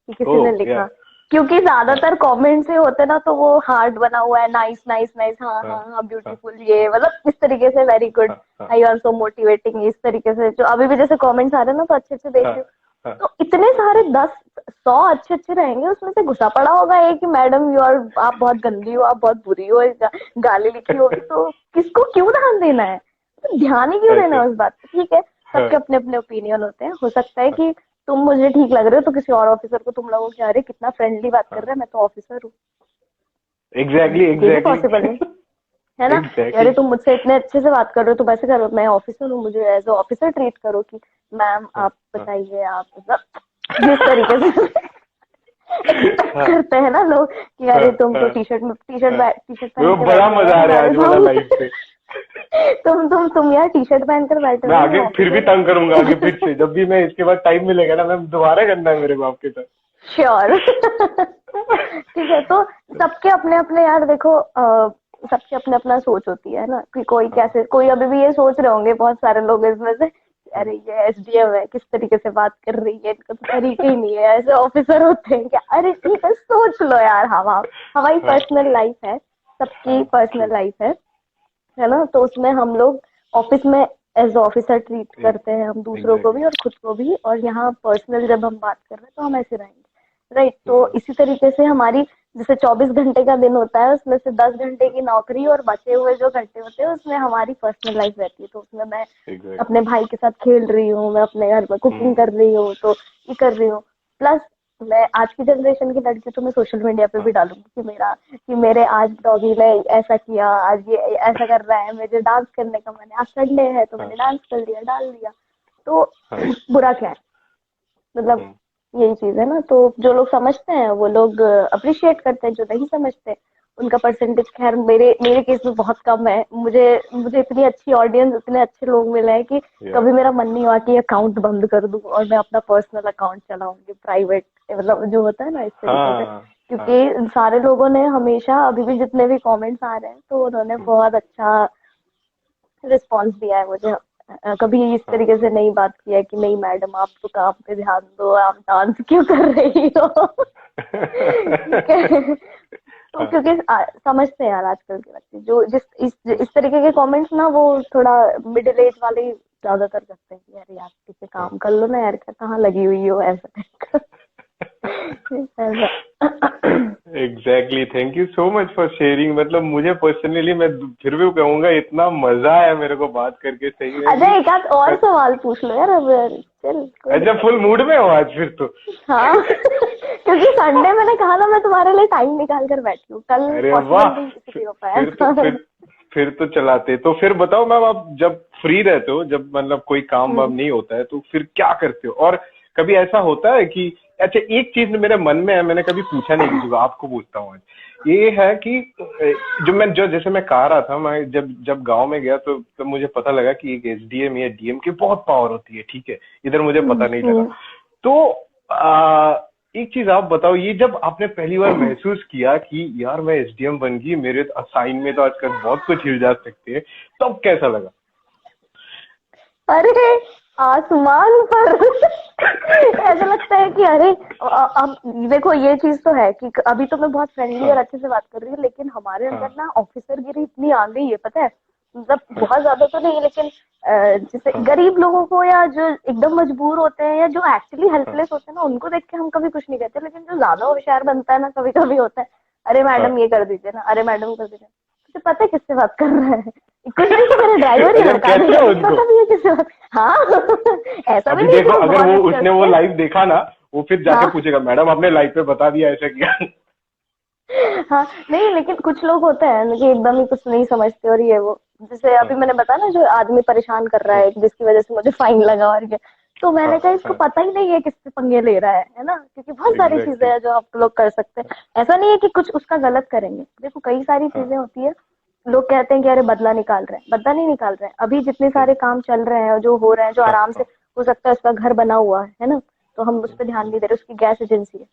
कि किसी ने लिखा, क्योंकि ज्यादातर कमेंट से होते ना तो वो हार्ट बना हुआ है, नाइस नाइस नाइस, हाँ हाँ हाँ ब्यूटीफुल, ये मतलब इस तरीके से very good, you are so motivating, इस तरीके से जो अभी भी जैसे कमेंट्स आ रहे हैं ना तो अच्छे अच्छे देख रही हूँ, तो इतने सारे 10-100 अच्छे अच्छे रहेंगे, उसमें से घुसा पड़ा होगा एक कि मैडम आप बहुत गंदी हो, आप बहुत बुरी हो, गाली लिखी होगी, तो किसको क्यों ध्यान देना है, तो ध्यान ही क्यों देना है उस बात पे। ठीक है, सबके अपने अपने ओपिनियन होते हैं, हो सकता है कि तुम मुझे ठीक लग रहे हो तो किसी और ऑफिसर को तुम लोगों की अरे कितना फ्रेंडली बात कर रहा है, मैं तो ऑफिसर हूँ। एग्जैक्टली पॉसिबल है ना। अरे तुम मुझसे इतने अच्छे से बात कर रहे हो, तुम ऐसे करो, मैं ऑफिसर हूँ, मुझे एज ऑफिसर ट्रीट करो कि मैम आप बताइए, आप मतलब जिस तरीके से करते हैं ना लोग कि अरे तुम तो टी शर्ट पहन के बड़ा मजा आ रहा है आज वाला लाइफ से। तुम यार टी शर्ट पहनकर बैठे हो। मैं आगे फिर भी तंग करूंगा, आगे फिर से जब भी मैं इसके बाद टाइम मिलेगा ना, मैं दोबारा करना है मेरे को आपके साथ। श्योर। ठीक है, तो सबके अपने अपने यार देखो सबके अपने अपना सोच होती है ना, कि कोई कैसे, कोई अभी भी ये सोच रहे होंगे बहुत सारे लोग इसमें से, अरे ये एसडीएम है, किस तरीके से बात कर रही है, इनका तो तरीका ही नहीं है, ऐसे ऑफिसर होते हैं क्या। अरे ठीक है, सोच लो यार, हमारी पर्सनल लाइफ है, सबकी पर्सनल लाइफ है ना, तो उसमें हम लोग ऑफिस में एज ऑफिसर ट्रीट करते हैं हम दूसरों को भी और खुद को भी, और यहाँ पर्सनल जब हम बात कर रहे हैं तो हम ऐसे रहेंगे, राइट। तो इसी तरीके से हमारी जैसे 24 घंटे का दिन होता है, उसमें से 10 घंटे की नौकरी और बचे हुए जो घंटे होते हैं उसमें हमारी पर्सनल लाइफ रहती है, तो उसमें मैं अपने भाई के साथ खेल रही हूँ, मैं अपने घर में कुकिंग कर रही हूँ, तो ये कर रही हूँ, प्लस मैं आज की जनरेशन की लड़की तो मैं सोशल मीडिया पे भी डालूंगी कि मेरे आज डॉगी ने ऐसा किया, आज ये ऐसा कर रहा है, मुझे डांस करने का मन है, आज संडे है तो मैंने डांस कर लिया, डाल दिया, तो बुरा क्या है, मतलब यही चीज है ना। तो जो लोग समझते हैं वो लोग अप्रिशिएट करते हैं, जो नहीं समझते उनका परसेंटेज खैर मेरे केस में बहुत कम है। मुझे इतनी अच्छी ऑडियंस, इतने अच्छे लोग मिले हैं कि कभी मेरा मन नहीं हुआ कि अकाउंट बंद कर दूं और मैं अपना पर्सनल अकाउंट चलाऊंगी, प्राइवेट, मतलब जो होता है ना इस तरीके से, क्योंकि सारे लोगों ने हमेशा, अभी भी जितने भी कमेंट्स आ रहे हैं तो उन्होंने बहुत अच्छा रिस्पॉन्स दिया है मुझे, कभी इस तरीके से नहीं बात किया कि नहीं मैडम आप तो काम पे ध्यान दो, आप डांस क्यों कर रही हो। तो क्योंकि समझते हैं यार आजकल के बच्चे, जो इस तरीके के कमेंट्स ना वो थोड़ा मिडिल एज वाले ज्यादातर करते हैं कि यार किसी काम कर लो ना यार, क्या कहाँ लगी हुई हो, ऐसा। Exactly, thank you so much for sharing. मतलब मुझे पर्सनली, मैं फिर भी कहूंगा, इतना मजा आया मेरे को बात करके। सही है। अच्छा एक आध और सवाल पूछ लो यार अब, चल। अच्छा फुल मूड में हो आज फिर तो। हाँ। क्योंकि संडे मैंने कहा ना मैं तुम्हारे लिए टाइम निकाल कर बैठी हूँ, कल पॉसिबल हो पाया। फिर तो चलाते। तो फिर बताओ मैम, आप जब फ्री रहते हो, जब मतलब कोई काम वाम नहीं होता है, तो फिर क्या करते हो? और कभी ऐसा होता है कि, अच्छा एक चीज मेरे मन में है, मैंने कभी पूछा नहीं किसी को, आपको पूछता हूँ आज, ये है कि जैसे मैं कह रहा था, मैं जब गांव में गया तो तब मुझे पता लगा कि एक एसडीएम या डीएम की बहुत पावर होती है, ठीक है, इधर मुझे पता नहीं लगा। तो एक चीज आप बताओ, ये जब आपने पहली बार महसूस किया कि यार मैं एसडीएम बन गई, मेरे साइन में तो आजकल बहुत कुछ हिल जा सकते हैं, तब कैसा लगा? अरे आसमान पर ऐसा लगता है कि अरे अब देखो ये चीज तो है कि अभी तो मैं बहुत फ्रेंडली और अच्छे से बात कर रही हूँ, लेकिन हमारे अंदर ना ऑफिसर गिरी इतनी आ गई है, पता है, मतलब बहुत ज्यादा तो नहीं, लेकिन जैसे गरीब लोगों को या जो एकदम मजबूर होते हैं या जो एक्चुअली हेल्पलेस होते हैं ना, उनको देख के हम कभी कुछ नहीं कहते, लेकिन जो ज्यादा होशियार बनता है ना, कभी कभी होता है, अरे मैडम ये कर दीजिए ना, अरे मैडम कर दीजिए, तुझे पता है किससे बात कर रहा है, कुछ नहीं तो मेरा ड्राइवर ही लड़का है, पता भी है किससे बात। हाँ। ऐसा भी देखो, अगर वो उसने वो लाइव देखा ना, वो फिर जाके हाँ पूछेगा मैडम आपने लाइव पे बता दिया ऐसा किया। हाँ। नहीं लेकिन कुछ लोग होते हैं कि एकदम ही कुछ नहीं समझते और ये वो, जैसे हाँ अभी मैंने बताया ना जो आदमी परेशान कर रहा है जिसकी वजह से मुझे फाइन लगा और ये, तो हाँ मैंने कहा इसको हाँ पता ही नहीं है किससे पंगे ले रहा है ना, क्योंकि बहुत सारी चीजें एग्जैक्टली। हैं जो आप लोग कर सकते हैं। ऐसा नहीं है कि कुछ उसका गलत करेंगे, देखो कई सारी हाँ चीजें होती है। लोग कहते हैं कि अरे बदला निकाल रहे हैं, बदला नहीं निकाल रहे हैं, अभी जितने सारे काम चल रहे हैं और जो हो रहे हैं, जो हाँ आराम से हाँ हो सकता है उसका घर बना हुआ है ना, तो हम उस पर ध्यान नहीं दे रहे, उसकी गैस एजेंसी है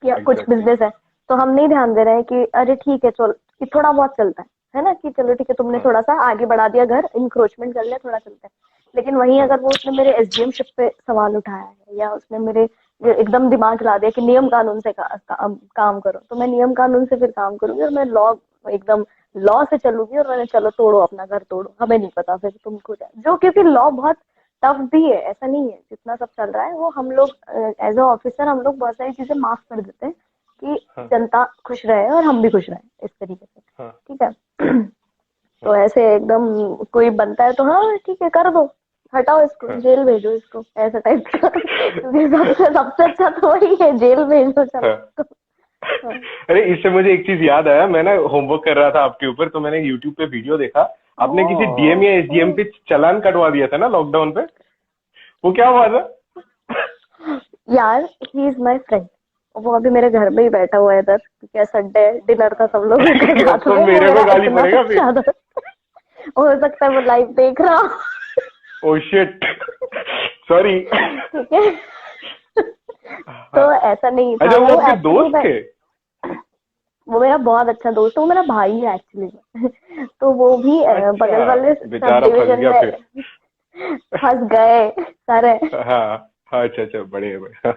या कुछ एग्जैक्टली। बिजनेस है, तो हम नहीं ध्यान दे रहे हैं कि अरे ठीक है चल, कि थोड़ा बहुत चलता है ना, कि चलो ठीक है तुमने हाँ थोड़ा सा आगे बढ़ा दिया, घर इंक्रोचमेंट कर लिया, थोड़ा चलता है। लेकिन वहीं हाँ अगर वो उसने मेरे एसडीएमशिप पे सवाल उठाया है या उसने मेरे ये हाँ एकदम दिमाग हिला दिया कि नियम कानून से काम करो, तो मैं नियम कानून से फिर काम करूंगी और मैं लॉ एकदम लॉ से चलूंगी और मैंने चलो तोड़ो अपना घर तोड़ो, हमें नहीं पता फिर तुमको जो, क्योंकि लॉ बहुत टफ भी है, ऐसा नहीं है जितना सब चल रहा है वो हम लोग एज अ ऑफिसर हम लोग बहुत सारी चीजें माफ कर देते हैं कि हाँ जनता खुश रहे और हम भी खुश रहे इस तरीके से, हाँ ठीक है। तो हाँ ऐसे एकदम कोई बनता है तो हाँ ठीक है कर दो, हटाओ इसको, हाँ जेल भेजो इसको, ऐसा टाइप का। क्योंकि सबसे सबसे अच्छा तो वही है, जेल भेजो चलो हाँ। इसको। हाँ। अरे इससे मुझे एक चीज याद आया, मैं ना होमवर्क कर रहा था आपके ऊपर, तो मैंने यूट्यूब पे वीडियो देखा। आपने किसी डीएम ओ, या एसडीएम ओ, पे चालान कटवा दिया था ना लॉकडाउन पे, वो क्या हुआ था? यार ही इज माई फ्रेंड, वो अभी मेरे घर में ही बैठा हुआ है इधर, क्योंकि संडे डिनर था सब लोगों के अब साथ तो में, वो मेरे को मेरा गाली इतना पड़ेगा फिर। अच्छा दोस्त, हो सकता है वो लाइव देख रहा हो। Oh shit, sorry. ठीक है। हाँ। तो ऐसा नहीं था अच्छा वो वो आपके एक्चुअली दोस्त मैं, थे? वो मेरा बहुत अच्छा दोस्त है, वो मेरा भाई है एक्चुअली। तो वो भी अच्छा, बगल वाले सब बेचारा फंस डिवीजन गया में फिर। फंस गए सारे। हाँ हाँ, अच्छा अच्छा, बड़े बड़े।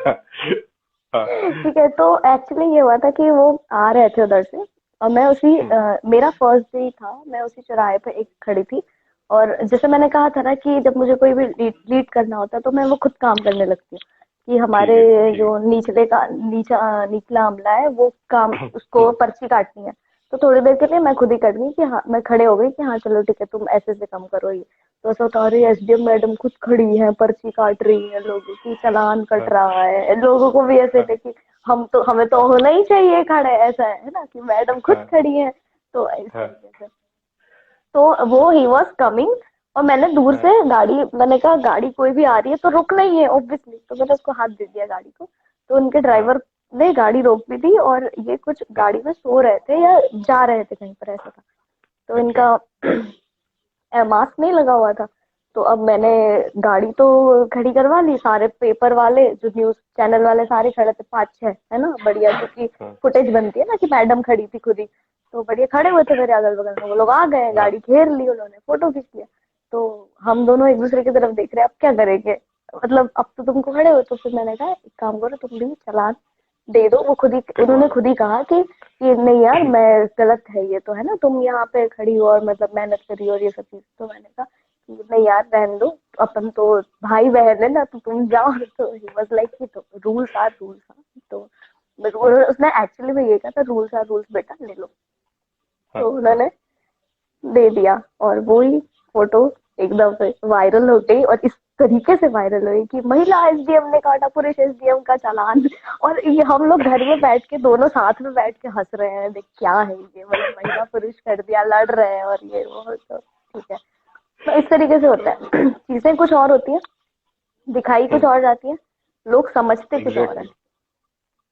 हाँ ठीक है, तो एक्चुअली ये हुआ था कि वो आ रहे थे उधर से और मैं उसी हम्म, मेरा फर्स्ट डे ही था, मैं उसी चौराहे पे एक खड़ी थी। और जैसे मैंने कहा था ना कि जब मुझे कोई भी लीड करना होता है तो मैं वो खुद काम करने लगती हूँ, कि हमारे ठीक है ठीक है। जो निचला अमला है वो काम उसको पर्ची काटनी है, तो थोड़ी देर के लिए मैं खुद ही कर गई कि हाँ, मैं खड़े हो गई कि हाँ चलो ठीक है तुम ऐसे से कम करो ये। तो ऐसा होता रही एसडीएम मैडम खुद खड़ी है, पर्ची काट रही है, लोगों की चालान कट हाँ रहा है, लोगों को भी ऐसे हाँ थे कि हम तो, हमें तो होना ही चाहिए खड़े, ऐसा है ना कि मैडम खुद हाँ खड़ी है, तो इस हाँ तरीके से। तो वो ही वॉज कमिंग और मैंने दूर हाँ से गाड़ी, मैंने कहा गाड़ी कोई भी आ रही है तो रुकना ही है ऑब्वियसली, तो मैंने उसको हाथ दे दिया गाड़ी को, तो उनके हाँ ड्राइवर ने गाड़ी रोक भी दी और ये कुछ हाँ, गाड़ी में सो रहे थे या जा रहे थे कहीं पर, ऐसा था। तो अच्छा। इनका मास्क नहीं लगा हुआ था। तो अब मैंने हाँ गाड़ी तो खड़ी करवा ली, सारे पेपर वाले जो न्यूज चैनल वाले सारे खड़े थे, पांच छह है ना, बढ़िया, क्योंकि हाँ फुटेज बनती है ना कि मैडम खड़ी थी खुद ही, तो बढ़िया खड़े हुए थे मेरे अगल बगल में, वो लोग आ गए, हाँ गाड़ी घेर ली उन्होंने, फोटो खींच लिया। तो हम दोनों एक दूसरे की तरफ देख रहे हैं, अब क्या करेंगे, मतलब अब तो तुमको खड़े हो, तो फिर मैंने कहा एक काम करो तुम भी चालान दे दो, वो खुद ही, कटवा उन्होंने लो। खुद ही कहा कि नहीं यार मैं गलत है ये तो है ना, तुम यहाँ पे खड़ी हो और मतलब मेहनत करी और ये सब चीज, तो मैंने कहा कि नहीं यार रहने दो, अपन तो भाई बहन है ना, तो तुम जाओ। तो ही वाज लाइक कि तो रूल्स आर रूल्स, तो हाँ उसने एक्चुअली में ये कहा था रूल्स आर रूल्स बेटा ले लो, हाँ तो हाँ उन्होंने दे दिया और वो ही फोटो एकदम से वायरल हो गई, और इस तरीके से वायरल हुई कि महिला एसडीएम ने काटा पुरुष एसडीएम का चालान। और ये हम लोग घर में बैठ के दोनों साथ में बैठ के हंस रहे हैं, देख क्या है ये, मतलब महिला पुरुष कर दिया, लड़ रहे हैं और ये वो, तो ठीक है। तो इस तरीके से होता है। चीजें कुछ और होती है, दिखाई कुछ और जाती है, लोग समझते कुछ और है, एग्जैक्टली।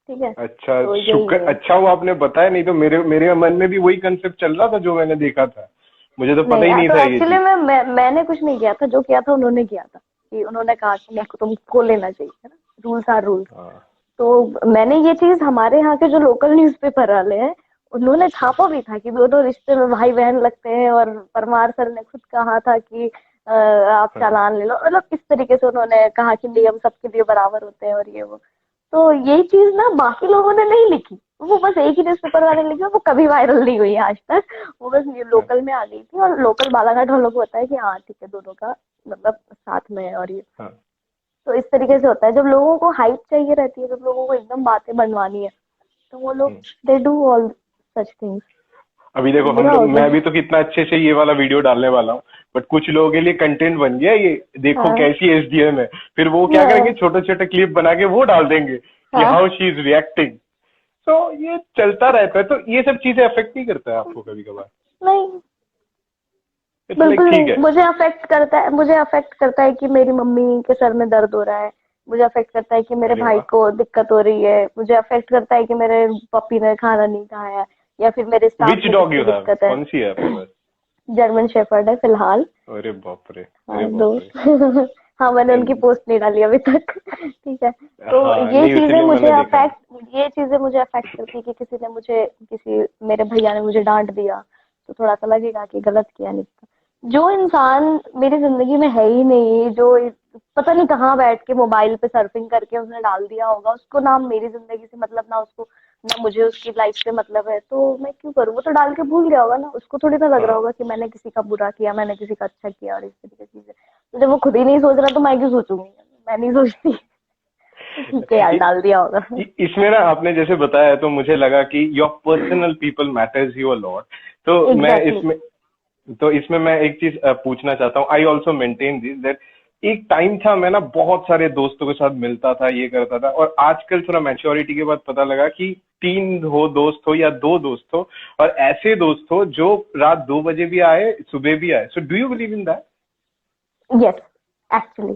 ठीक है, अच्छा तो यही शुक्र, है। अच्छा वो आपने बताया, नहीं तो मेरे मेरे मन में भी वही कंसेप्ट चल रहा था जो मैंने देखा था, मुझे तो पता नहीं ही यार, नहीं तो था ये एक्चुअली चीज। मैंने कुछ नहीं किया था, जो किया था उन्होंने किया था, कि उन्होंने कहा कि मेरे को तुमको लेना चाहिए है ना, रूल्स आर रूल्स। हाँ तो मैंने ये चीज हमारे यहाँ के जो लोकल न्यूज़पेपर वाले हैं उन्होंने हाँ छापा भी था कि दोनों रिश्ते में भाई बहन लगते हैं, और परमार सर ने खुद कहा था कि आप हाँ चालान ले लो, मतलब इस तरीके से उन्होंने कहा कि नियम सबके लिए बराबर होते हैं और ये वो। तो यही चीज ना बाकी लोगों ने नहीं लिखी, वो बस एक ही न्यूज़पेपर वाले ने लिखी, वो कभी वायरल नहीं हुई आज तक, वो बस हाँ लोकल में आ गई थी, और लोकल बालाघाट वालों को होता है कि हाँ ठीक है दोनों का मतलब साथ में है और ये। हाँ तो इस तरीके से होता है, जब लोगों को हाइप चाहिए रहती है, जब लोगों को एकदम बातें बनवानी है, तो वो लोग हम्म। They do all such things. अभी देखो हम बुरा लोग, हो मैं गया। भी तो कितना अच्छे से ये वाला वीडियो डालने वाला हूँ, बट कुछ लोगों के लिए कंटेंट बन गया ये, देखो हाँ कैसी एसडीएम है, फिर वो क्या करेंगे, हाँ छोटे छोटे क्लिप बना के वो डाल देंगे कि हाँ। How she is reacting. तो ये चलता रहता है, तो ये सब चीजें अफेक्ट नहीं करता है आपको कभी कभार? नहीं, इट्स लाइक बिल्कुल ठीक नहीं, है। मुझे अफेक्ट करता है, मुझे अफेक्ट करता है कि मेरी मम्मी के सर में दर्द हो रहा है, मुझे अफेक्ट करता है कि मेरे अरे भाई वाह। को दिक्कत हो रही है, मुझे अफेक्ट करता है कि मेरे पपी ने खाना नहीं खाया, या फिर मेरे स्टाफ विच में डॉग किसको यू हैव, दिक्कत है। कौन सी है आपके पास? जर्मन शेफर्ड है फिलहाल। अरे बाप रे, अरे हाँ बाप रे। दोस्त। हाँ, मैंने उनकी पोस्ट नहीं डाली अभी तक। ठीक है, तो हाँ ये नहीं, चीजें इसलिए मुझे मैंने देखा नहीं। अफेक्ट ये चीजें मुझे अफेक्ट करती है कि किसी ने मुझे, किसी मेरे भैया ने मुझे डांट दिया, तो थोड़ा सा लगेगा कि गलत किया नहीं। जो इंसान मेरी जिंदगी में है ही नहीं, जो पता नहीं कहाँ बैठ के मोबाइल पे सर्फिंग करके उसने डाल दिया होगा, उसको ना मेरी जिंदगी से मतलब, ना उसको, ना मुझे उसकी लाइफ से मतलब है, तो मैं क्यों करूँ? वो तो डाल के भूल गया होगा ना, उसको थोड़ी ना लग रहा हाँ। होगा कि मैंने किसी का बुरा किया, मैंने किसी का अच्छा किया और इस तरीके की चीजें। तो जब वो खुद ही नहीं सोच रहा तो मैं क्यों सोचूंगी? मैं नहीं सोचती। ठीक है यार, इ- डाल दिया होगा। इसमें ना आपने जैसे बताया तो मुझे लगा कि your personal people matters you a lot. तो मैं एग्जैक्टली। इसमें तो इसमें मैं एक चीज पूछना चाहता हूँ। I also maintain this that एक टाइम था, मैं ना बहुत सारे दोस्तों के साथ मिलता था, ये करता था, और आजकल थोड़ा मैच्योरिटी के बाद पता लगा कि तीन हो दोस्त हो या दो दोस्त हो, और ऐसे दोस्त हो जो रात 2 बजे भी आए, सुबह भी आए। So do you believe in that? Yes, actually,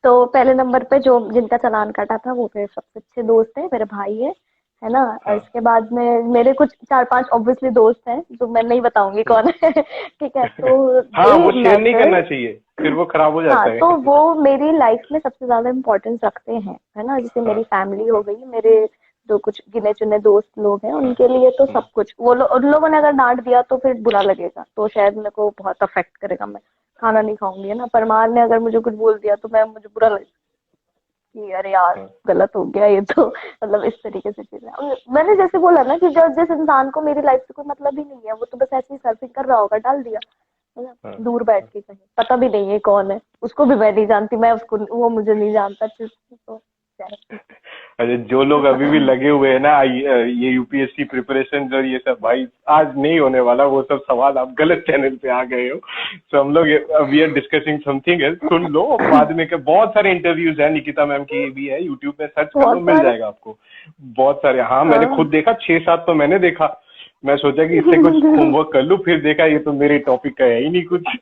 तो पहले नंबर पे जो जिनका चालान काटा था वो मेरे सबसे अच्छे दोस्त है, मेरे भाई है ना। और हाँ। इसके बाद में मेरे कुछ चार पांच ऑब्वियसली दोस्त हैं जो मैं नहीं बताऊंगी हम्म। कौन है। ठीक है, तो हाँ, दे वो शेयर नहीं करना मैटर। चाहिए, फिर वो खराब हो हाँ, जाता तो है। वो मेरी लाइफ में सबसे ज्यादा इम्पोर्टेंस रखते हैं, है ना। जैसे मेरी हाँ फैमिली हो गई, मेरे जो कुछ गिने चुने दोस्त लोग हैं, हाँ। उनके लिए तो हम्म। सब कुछ, उन लोगों ने अगर डांट दिया तो फिर बुरा लगेगा, तो शायद मेरे को बहुत अफेक्ट करेगा, मैं खाना नहीं खाऊंगी, है ना। परमार ने अगर मुझे कुछ बोल दिया तो मैं, मुझे बुरा लगेगा कि अरे यार हाँ। गलत हो गया ये तो। मतलब इस तरीके से चीजें, मैंने जैसे बोला ना कि जो जिस इंसान को मेरी लाइफ से कोई मतलब ही नहीं है, वो तो बस ऐसे ही सर्फिंग कर रहा होगा, डाल दिया, है ना। हाँ। दूर बैठ के कहीं, पता भी नहीं है कौन है, उसको भी मैं नहीं जानती, मैं उसको, वो मुझे नहीं जानता, तो क्या है। अरे जो लोग अभी भी लगे हुए हैं ना, ये यूपीएससी प्रिपरेशन और ये सब, भाई आज नहीं होने वाला वो सब सवाल, आप गलत चैनल पे आ गए हो। तो हम लोग we are discussing something else, सुन लो बाद में। के बहुत सारे इंटरव्यूज है, निकिता मैम की भी है, यूट्यूब में सर्च कर लो बहुत मिल सारे। जाएगा आपको। बहुत सारे, हाँ मैंने खुद हाँ। देखा, 6-7 तो मैंने देखा। मैं सोचा कि इससे कुछ होमवर्क कर लूं, फिर देखा ये तो मेरे टॉपिक का है ही नहीं कुछ।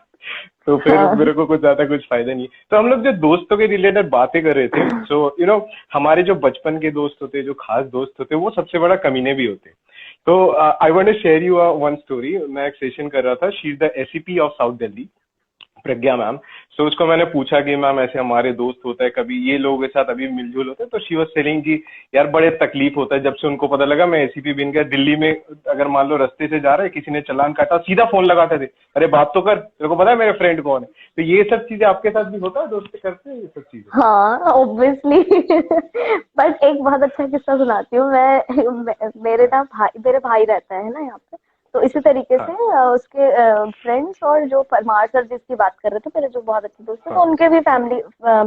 तो फिर हाँ मेरे को कुछ ज्यादा कुछ फायदा नहीं। तो हम लोग जो दोस्तों के रिलेटेड बातें कर रहे थे, सो हमारे जो बचपन के दोस्त होते, जो खास दोस्त होते, वो सबसे बड़ा कमीने भी होते। तो I want to share you one story. मैं एक सेशन कर रहा था, she is the ACP of South Delhi, Pragya ma'am. So उसको मैंने पूछा कि मैम ऐसे हमारे दोस्त होता है, कभी ये लोगों के साथ अभी मिलजुल होता है, तो शी वाज सेलिंग जी यार बड़े तकलीफ होता है जब से उनको पता लगा मैं एसीपी बन गया। दिल्ली में अगर मान लो रास्ते से जा रहे, किसी ने चालान काटा, सीधा फोन लगाते थे, अरे बात तो कर, तेरे को पता है मेरे फ्रेंड कौन है। तो ये सब चीजें आपके साथ भी होता है, दोस्त करते हैं ये सब चीजें? हाँ, ऑब्वियसली। बट एक बहुत अच्छा किस्सा सुनाती हूँ मेरे हाँ ना भाई, मेरे भाई रहता है ना यहाँ पे, तो इसी तरीके से हाँ उसके फ्रेंड्स, और जो परमार सर जिसकी बात कर रहे थे मेरे, जो बहुत अच्छे दोस्त थे, तो हाँ उनके भी फैमिली,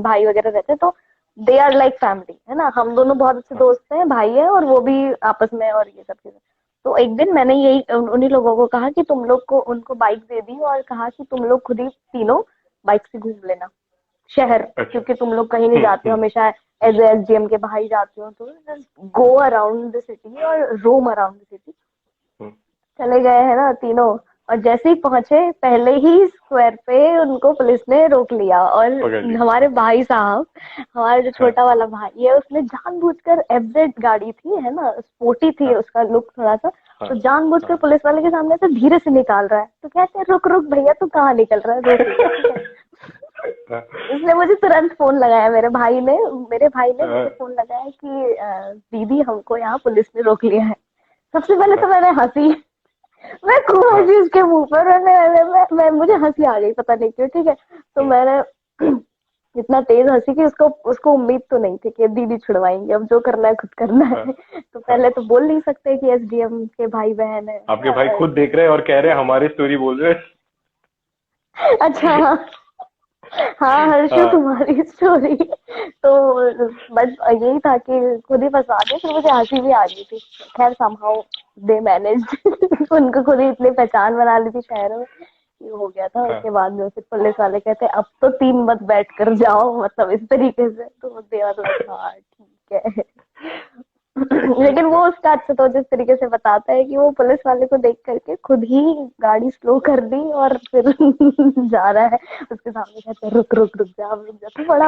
भाई वगैरह रहते हैं, तो दे आर लाइक फैमिली, है ना। हम दोनों बहुत अच्छे हाँ दोस्त हैं, भाई है, और वो भी आपस में, और ये सब चीजें। तो एक दिन मैंने यही उन्हीं लोगों को कहा कि तुम लोग को, उनको बाइक दे दी और कहा कि तुम लोग खुद ही तीनों बाइक से घूम लेना शहर, अच्छा। क्योंकि तुम लोग कहीं नहीं जाते हो, हमेशा एज एसडीएम के बाहर ही जाते हो, तो गो अराउंड द सिटी और रोम अराउंड द सिटी। हम्म। चले गए हैं ना तीनों, और जैसे ही पहुंचे, पहले ही स्क्वायर पे उनको पुलिस ने रोक लिया, और पकड़ ली। हमारे भाई साहब, हमारा जो हाँ छोटा वाला भाई है, उसने जानबूझकर, एफजेड गाड़ी थी, है ना, स्पोर्टी थी, हाँ उसका लुक थोड़ा सा, हाँ तो जानबूझकर हाँ पुलिस वाले के सामने से धीरे से निकाल रहा है, तो कहते हैं रुक रुक भैया, तू कहाँ निकल रहा है, रोक ले, ठीक है। हाँ उसने मुझे तुरंत फोन लगाया, मेरे भाई ने हाँ मुझे फोन लगाया कि दीदी हमको यहाँ पुलिस ने रोक लिया है। सबसे पहले तो हाँ मैंने हंसी, मैं खूब हाँ हंसी उसके मुंह पर, मुझे हंसी आ गई, पता नहीं क्यों, ठीक है। तो मैंने इतना तेज हंसी कि उसको उसको उम्मीद तो नहीं थी कि दीदी छुड़वाएंगे, अब जो करना है खुद करना हाँ है। तो हाँ। पहले तो बोल नहीं सकते कि एसडीएम के भाई बहन है आपके ना। भाई खुद देख रहे हैं और कह रहे हैं हमारी स्टोरी बोल रहे अच्छा हाँ। हाँ हर्षु, हाँ तुम्हारी स्टोरी तो बस यही था कि खुद ही फंसा दिया, फिर मुझे हंसी भी आ गई थी। खैर समहाउ दे मैनेज्ड उनको खुद ही इतनी पहचान बना ली थी शहर में, ये हो गया था। हाँ उसके बाद में फिर पुलिस वाले कहते अब तो 3 मत बैठ कर जाओ, मतलब इस तरीके से, तो दे वाज लाइक हाँ ठीक है। लेकिन वो उसका अच्छा तो जिस तरीके से बताता है कि वो पुलिस वाले को देख करके खुद ही गाड़ी स्लो कर दी और फिर जा रहा है उसके सामने, कहते रुक रुक रुक जा, अब रुक जा, तू बड़ा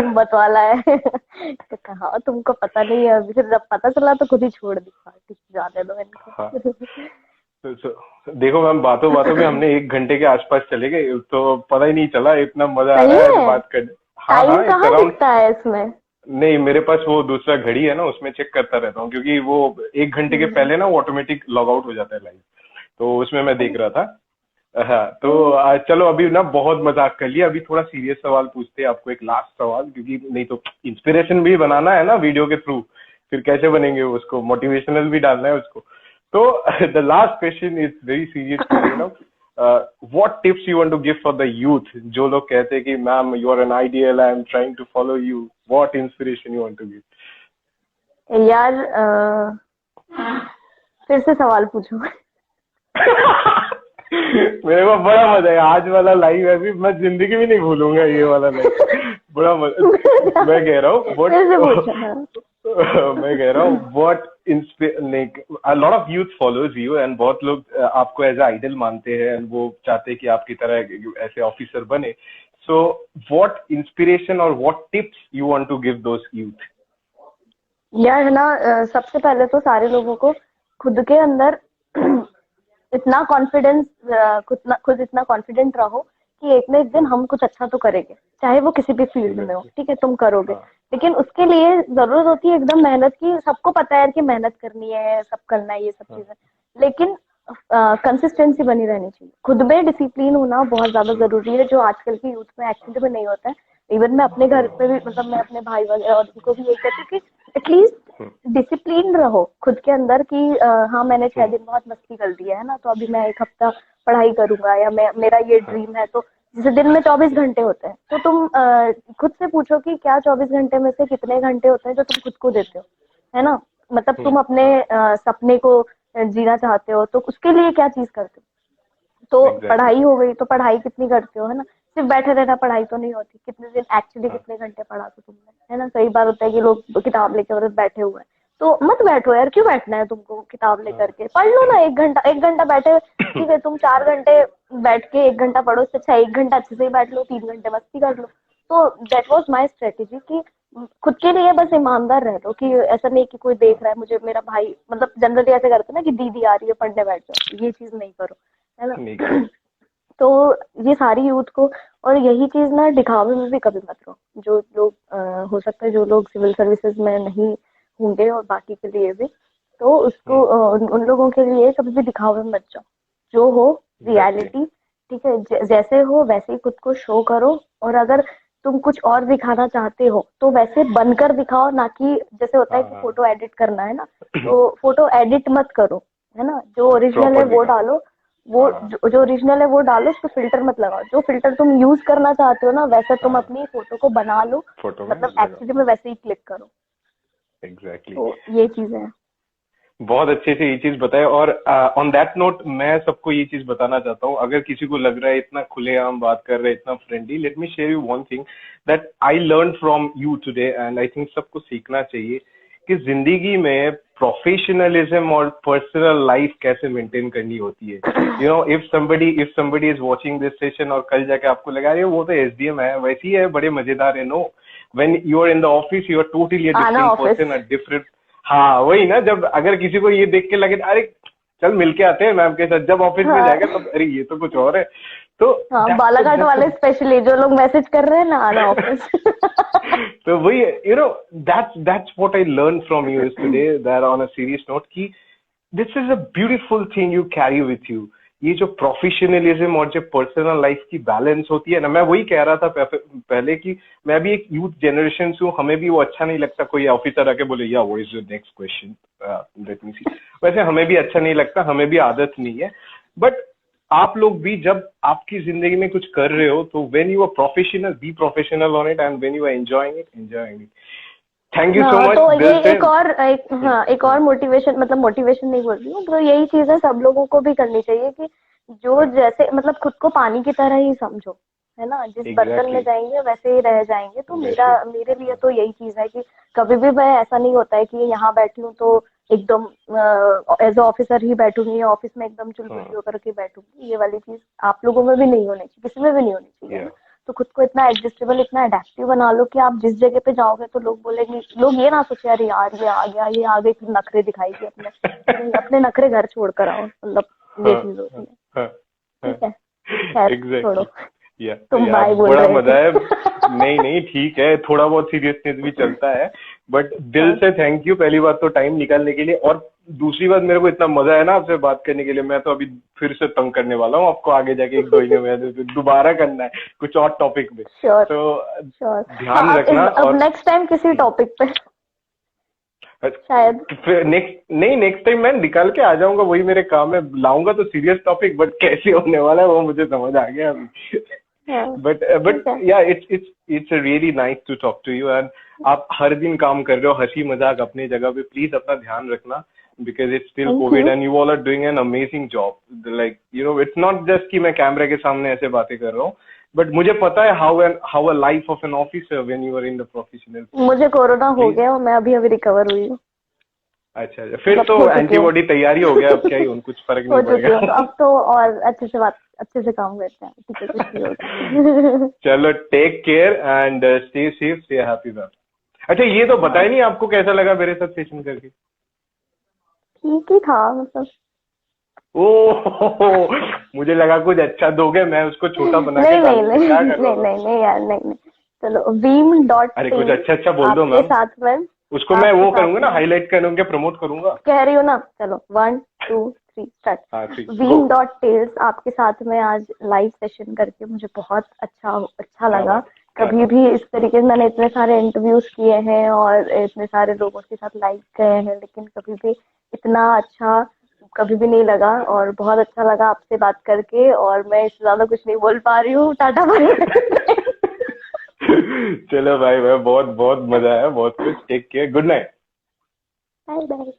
हिम्मत वाला है। तो कहा तुमको पता नहीं है अभी, फिर जब पता चला तो खुद ही छोड़ दी, हाँ, ठीक जाने दो हाँ। इनको। देखो मैम, बातों बातों में हमने 1 घंटे के आसपास चले गए, तो पता ही नहीं चला, इतना मजा आ सही रहा है है, बात करने। हाँ टाइम हाँ, इट्स कहाँ अराउंड। दिखता है इसमें। नहीं, मेरे पास वो दूसरा घड़ी है ना, उसमें चेक करता रहता हूँ, क्योंकि वो 1 घंटे के हम्म। पहले ना वो ऑटोमेटिक लॉग आउट हो जाता है लाइव, तो उसमें मैं देख रहा था। हाँ, तो हम्म। चलो अभी ना बहुत मजाक कर लिया, अभी थोड़ा सीरियस सवाल पूछते हैं आपको, एक लास्ट सवाल, क्योंकि नहीं तो इंस्पिरेशन भी बनाना है ना वीडियो के थ्रू, फिर कैसे बनेंगे, उसको मोटिवेशनल भी डालना है उसको। तो the last question is very serious to you know, what tips you want to give for the youth, जो लोग कहते हैं कि ma'am you are an ideal, I am trying to follow you, what inspiration you want to give? यार फिर से सवाल पूछो। मेरे को बड़ा मजा है आज वाला लाइव, ऐसी मैं जिंदगी में नहीं भूलूंगा ये वाला लाइव, बड़ा मजा। मैं कह रहा हूँ फिर से व्हाट पूछो हाँ। मैं कह रहा हूँ what a lot of youth follows you, and बहुत लोग आपको एज आइडल मानते हैं, एंड वो चाहते हैं कि आपकी तरह ऐसे ऑफिसर बने। सो व्हाट इंस्पिरेशन और what tips you want to give those youth? यार है ना, सबसे पहले तो सारे लोगों को खुद के अंदर इतना कॉन्फिडेंस, खुद इतना कॉन्फिडेंट रहो कि एक न एक दिन हम कुछ अच्छा तो करेंगे, चाहे वो किसी भी फील्ड में हो, एग्जैक्टली। ठीक है तुम करोगे। हाँ लेकिन उसके लिए जरूरत होती है एकदम मेहनत की, सबको पता है कि मेहनत करनी है, सब करना है ये सब हाँ। चीजें, लेकिन कंसिस्टेंसी बनी रहनी चाहिए, खुद में डिसिप्लिन होना बहुत ज्यादा जरूरी है, जो आजकल की यूथ में एक्चुअली में नहीं होता है। इवन मैं अपने घर पे भी, मतलब मैं अपने भाई वगैरह और उनको भी यही कहती हूँ कि एटलीस्ट डिसिप्लिन रहो खुद के अंदर कि हाँ मैंने 6 दिन बहुत मस्ती कर दी है ना, तो अभी मैं 1 हफ्ता पढ़ाई करूंगा, या मैं मेरा ये ड्रीम है, तो जैसे दिन में 24 घंटे होते हैं, तो तुम खुद से पूछो कि क्या 24 घंटे में से कितने घंटे होते हैं जो तुम खुद को देते हो, है ना। मतलब तुम अपने सपने को जीना चाहते हो, तो उसके लिए क्या चीज करते हो। तो एग्जैक्टली। पढ़ाई हो गई, तो पढ़ाई कितनी करते हो, है ना। सिर्फ बैठे रहना पढ़ाई तो नहीं होती, कितने दिन एक्चुअली हाँ कितने घंटे पढ़ा तो तुमने, है ना। कई बार होता है कि लोग किताब लेके बस बैठे हुए हैं, तो मत बैठो यार, क्यों बैठना है तुमको, किताब लेकर के पढ़ लो ना। 1 घंटा, 1 घंटा बैठे, ठीक है तुम 4 घंटे बैठ के 1 घंटा पढ़ो, इससे अच्छा 1 घंटा अच्छे से ही बैठ लो, 3 घंटे मस्ती कर लो। तो दैट वाज माय स्ट्रेटेजी कि खुद के लिए बस ईमानदार रह लो, कि ऐसा नहीं कि कोई देख रहा है मुझे, मेरा भाई, मतलब जनरली ऐसे करते हैं ना कि दीदी आ रही है पढ़ने बैठ जाओ, ये चीज नहीं करो, है नहीं ना। करो। तो ये सारी यूथ को, और यही चीज ना दिखावे में भी कभी मत रहो, जो लोग हो सकता है जो लोग सिविल सर्विसेज में नहीं होंगे और बाकी के लिए भी, तो उसको उन लोगों के लिए कभी भी दिखावे में मत जाओ, जो हो एग्जैक्टली। रियलिटी, ठीक है जैसे हो वैसे ही खुद को शो करो। और अगर तुम कुछ और दिखाना चाहते हो तो वैसे बनकर दिखाओ, ना कि जैसे होता है हाँ कि हाँ। फोटो एडिट करना है ना, तो फोटो एडिट मत करो, है ना। जो ओरिजिनल है प्रॉपर वो दिखाओ। डालो, वो हाँ जो ओरिजिनल है वो डालो, उस पर फिल्टर मत लगाओ। जो फिल्टर तुम यूज करना चाहते हो ना, वैसा तुम हाँ, अपनी फोटो को बना लो, फोटो में मतलब लगाओ। एक्चुअली में वैसे ही क्लिक करो। एग्जैक्टली। तो ये चीज है। बहुत अच्छे से ये चीज बताए, और ऑन दैट नोट मैं सबको ये चीज बताना चाहता हूँ, अगर किसी को लग रहा है इतना खुलेआम बात कर रहे हैं, इतना friendly, let me share you one thing that I learn from you today, and I think सबको सीखना चाहिए कि जिंदगी में प्रोफेशनलिज्म और पर्सनल लाइफ कैसे मेंटेन करनी होती है। You know, if somebody is watching this session और कल जाके आपको लगा रही है वो तो एसडीएम है, वैसे ही है, बड़े मजेदार है, no, when you are in the office you are totally a आना different office. Person, a different. हाँ वही ना, जब अगर किसी को ये देख के लगे अरे चल मिलके आते हैं मैम के साथ, जब ऑफिस में हाँ जाएगा तब अरे ये तो कुछ और है। तो हाँ, दैट्स बालाघाट दैट्स वाले स्पेशली जो लोग मैसेज कर रहे हैं ना, आना ऑफिस। तो वही, you know, that's what I learn from you is today, that on a serious note की this is a beautiful thing you carry with you. ये जो प्रोफेशनलिज्म और जो पर्सनल लाइफ की बैलेंस होती है ना, मैं वही कह रहा था पहले कि मैं भी एक यूथ जनरेशन से हूँ, हमें भी वो अच्छा नहीं लगता कोई ऑफिसर आके बोले या what is your next question, let me see. वैसे हमें भी अच्छा नहीं लगता, हमें भी आदत नहीं है, बट आप लोग भी जब आपकी जिंदगी में कुछ कर रहे हो तो when you are professional, be professional on it, and when you are enjoying it. Thank you so हाँ, मच तो दिल ये से। एक और मोटिवेशन, मतलब मोटिवेशन नहीं बोल रही हूँ, तो यही चीज है, सब लोगों को भी करनी चाहिए कि जो जैसे मतलब खुद को पानी की तरह ही समझो, है ना, जिस बर्तन में एग्जैक्टली जाएंगे वैसे ही रह जाएंगे। तो वैसे। मेरे लिए तो यही चीज है कि कभी भी मैं, ऐसा नहीं होता है कि यहाँ बैठी हूँ तो एकदम एज ऑफिसर ही बैठूंगी या ऑफिस में एकदम चुलबुली हाँ होकर के बैठूंगी। ये वाली चीज आप लोगों में भी नहीं होनी चाहिए, किसी में भी नहीं होनी चाहिए, है या ना। तो खुद को इतना एडजस्टेबल, इतना अडेप्टिव बना लो कि आप जिस जगह पे जाओगे तो लोग बोलेंगे, लोग ये ना सोचे अरे यार ये आ गया, ये आ गई, फिर नखरे दिखाएगी अपने। नहीं, अपने नखरे घर छोड़ कर आओ, मतलब ये हाँ चीज होती हाँ है। हाँ हाँ ठीक है, खैर छोड़ो, एग्जैक्टली। या तुम या बाय बोल बड़ा रहे मजा थे। है। नहीं नहीं ठीक है, थोड़ा बहुत सीरियसनेस भी चलता है, बट दिल हाँ, से थैंक यू पहली बात तो टाइम निकालने के लिए, और दूसरी बात मेरे को इतना मजा है ना आपसे बात करने के लिए। मैं तो अभी फिर से तंग करने वाला हूँ आपको आगे जाके 1-2 महीने में, तो दोबारा करना है कुछ और टॉपिक पे। श्योर तो श्योर। हाँ, ध्यान रखना। अब और नेक्स्ट टाइम किसी टॉपिक पे शायद। फिर नेक्स्ट टाइम मैं निकाल के आ जाऊंगा, वही मेरे काम है, लाऊंगा तो सीरियस टॉपिक, बट कैसे होने वाला है वो मुझे समझ आ गया अभी। हाँ, बट ठीक है। Yeah it's really nice to talk to you. And आप हर दिन काम कर रहे हो, हंसी मजाक अपनी जगह पे, प्लीज अपना ध्यान रखना, because it's still thank COVID you. And you all are doing an amazing job. Like you know it's not just कि मैं कैमरे के सामने ऐसे बातें कर रहा हूँ, बट मुझे पता है how a life of an officer when you are in the professional field. मुझे कोरोना हो प्लीज। गया और मैं अभी अभी रिकवर हुई हूँ। अच्छा अच्छा, फिर मतलब तो हो चुकी हूँ, एंटीबॉडी तैयारी हो गया, अब क्या ही कुछ फर्क हो नहीं चुकी हूँ, पड़ेगा। तो अब तो और अच्छे से काम करते हैं, ठीक है, कुछ नहीं होगा। चलो take care and stay safe, stay happy ma'am. अच्छा ये तो हाँ, बताया नहीं आपको कैसा लगा मेरे साथ सेशन करके। ठीक ही था मतलब। ओह मुझे लगा कुछ अच्छा दोगे, मैं उसको छोटा बना के नहीं नहीं डालूं तो नहीं क्या नहीं कर रहा नहीं हूँ। नहीं नहीं यार, नहीं नहीं। चलो, वीम डॉट अरे कुछ टेल अच्छा अच्छा बोल दो आपके मैम, साथ में, उसको मैं आपके वो साथ करूंगा ना, में हाईलाइट करूंगा, प्रमोट करूंगा। कह रही हूँ ना। चलो 1 2 3 स्टार्ट। हाँ ठीक गो। वीम डॉट टेल्स आपके साथ में आज लाइव सेशन करके मुझे बहुत अच्छा क्या लगा। बात है, क्या कभी बात भी इस तरीके से मैंने इतने सारे इंटरव्यूज किए हैं और इतने सारे लोगों के साथ लाइव गए हैं, लेकिन कभी भी इतना अच्छा कभी भी नहीं लगा, और बहुत अच्छा लगा आपसे बात करके, और मैं इससे ज्यादा कुछ नहीं बोल पा रही हूँ। Tata bye bye. चलो भाई भाई, बहुत बहुत मजा आया, बहुत कुछ। Take care, good night. Bye bye.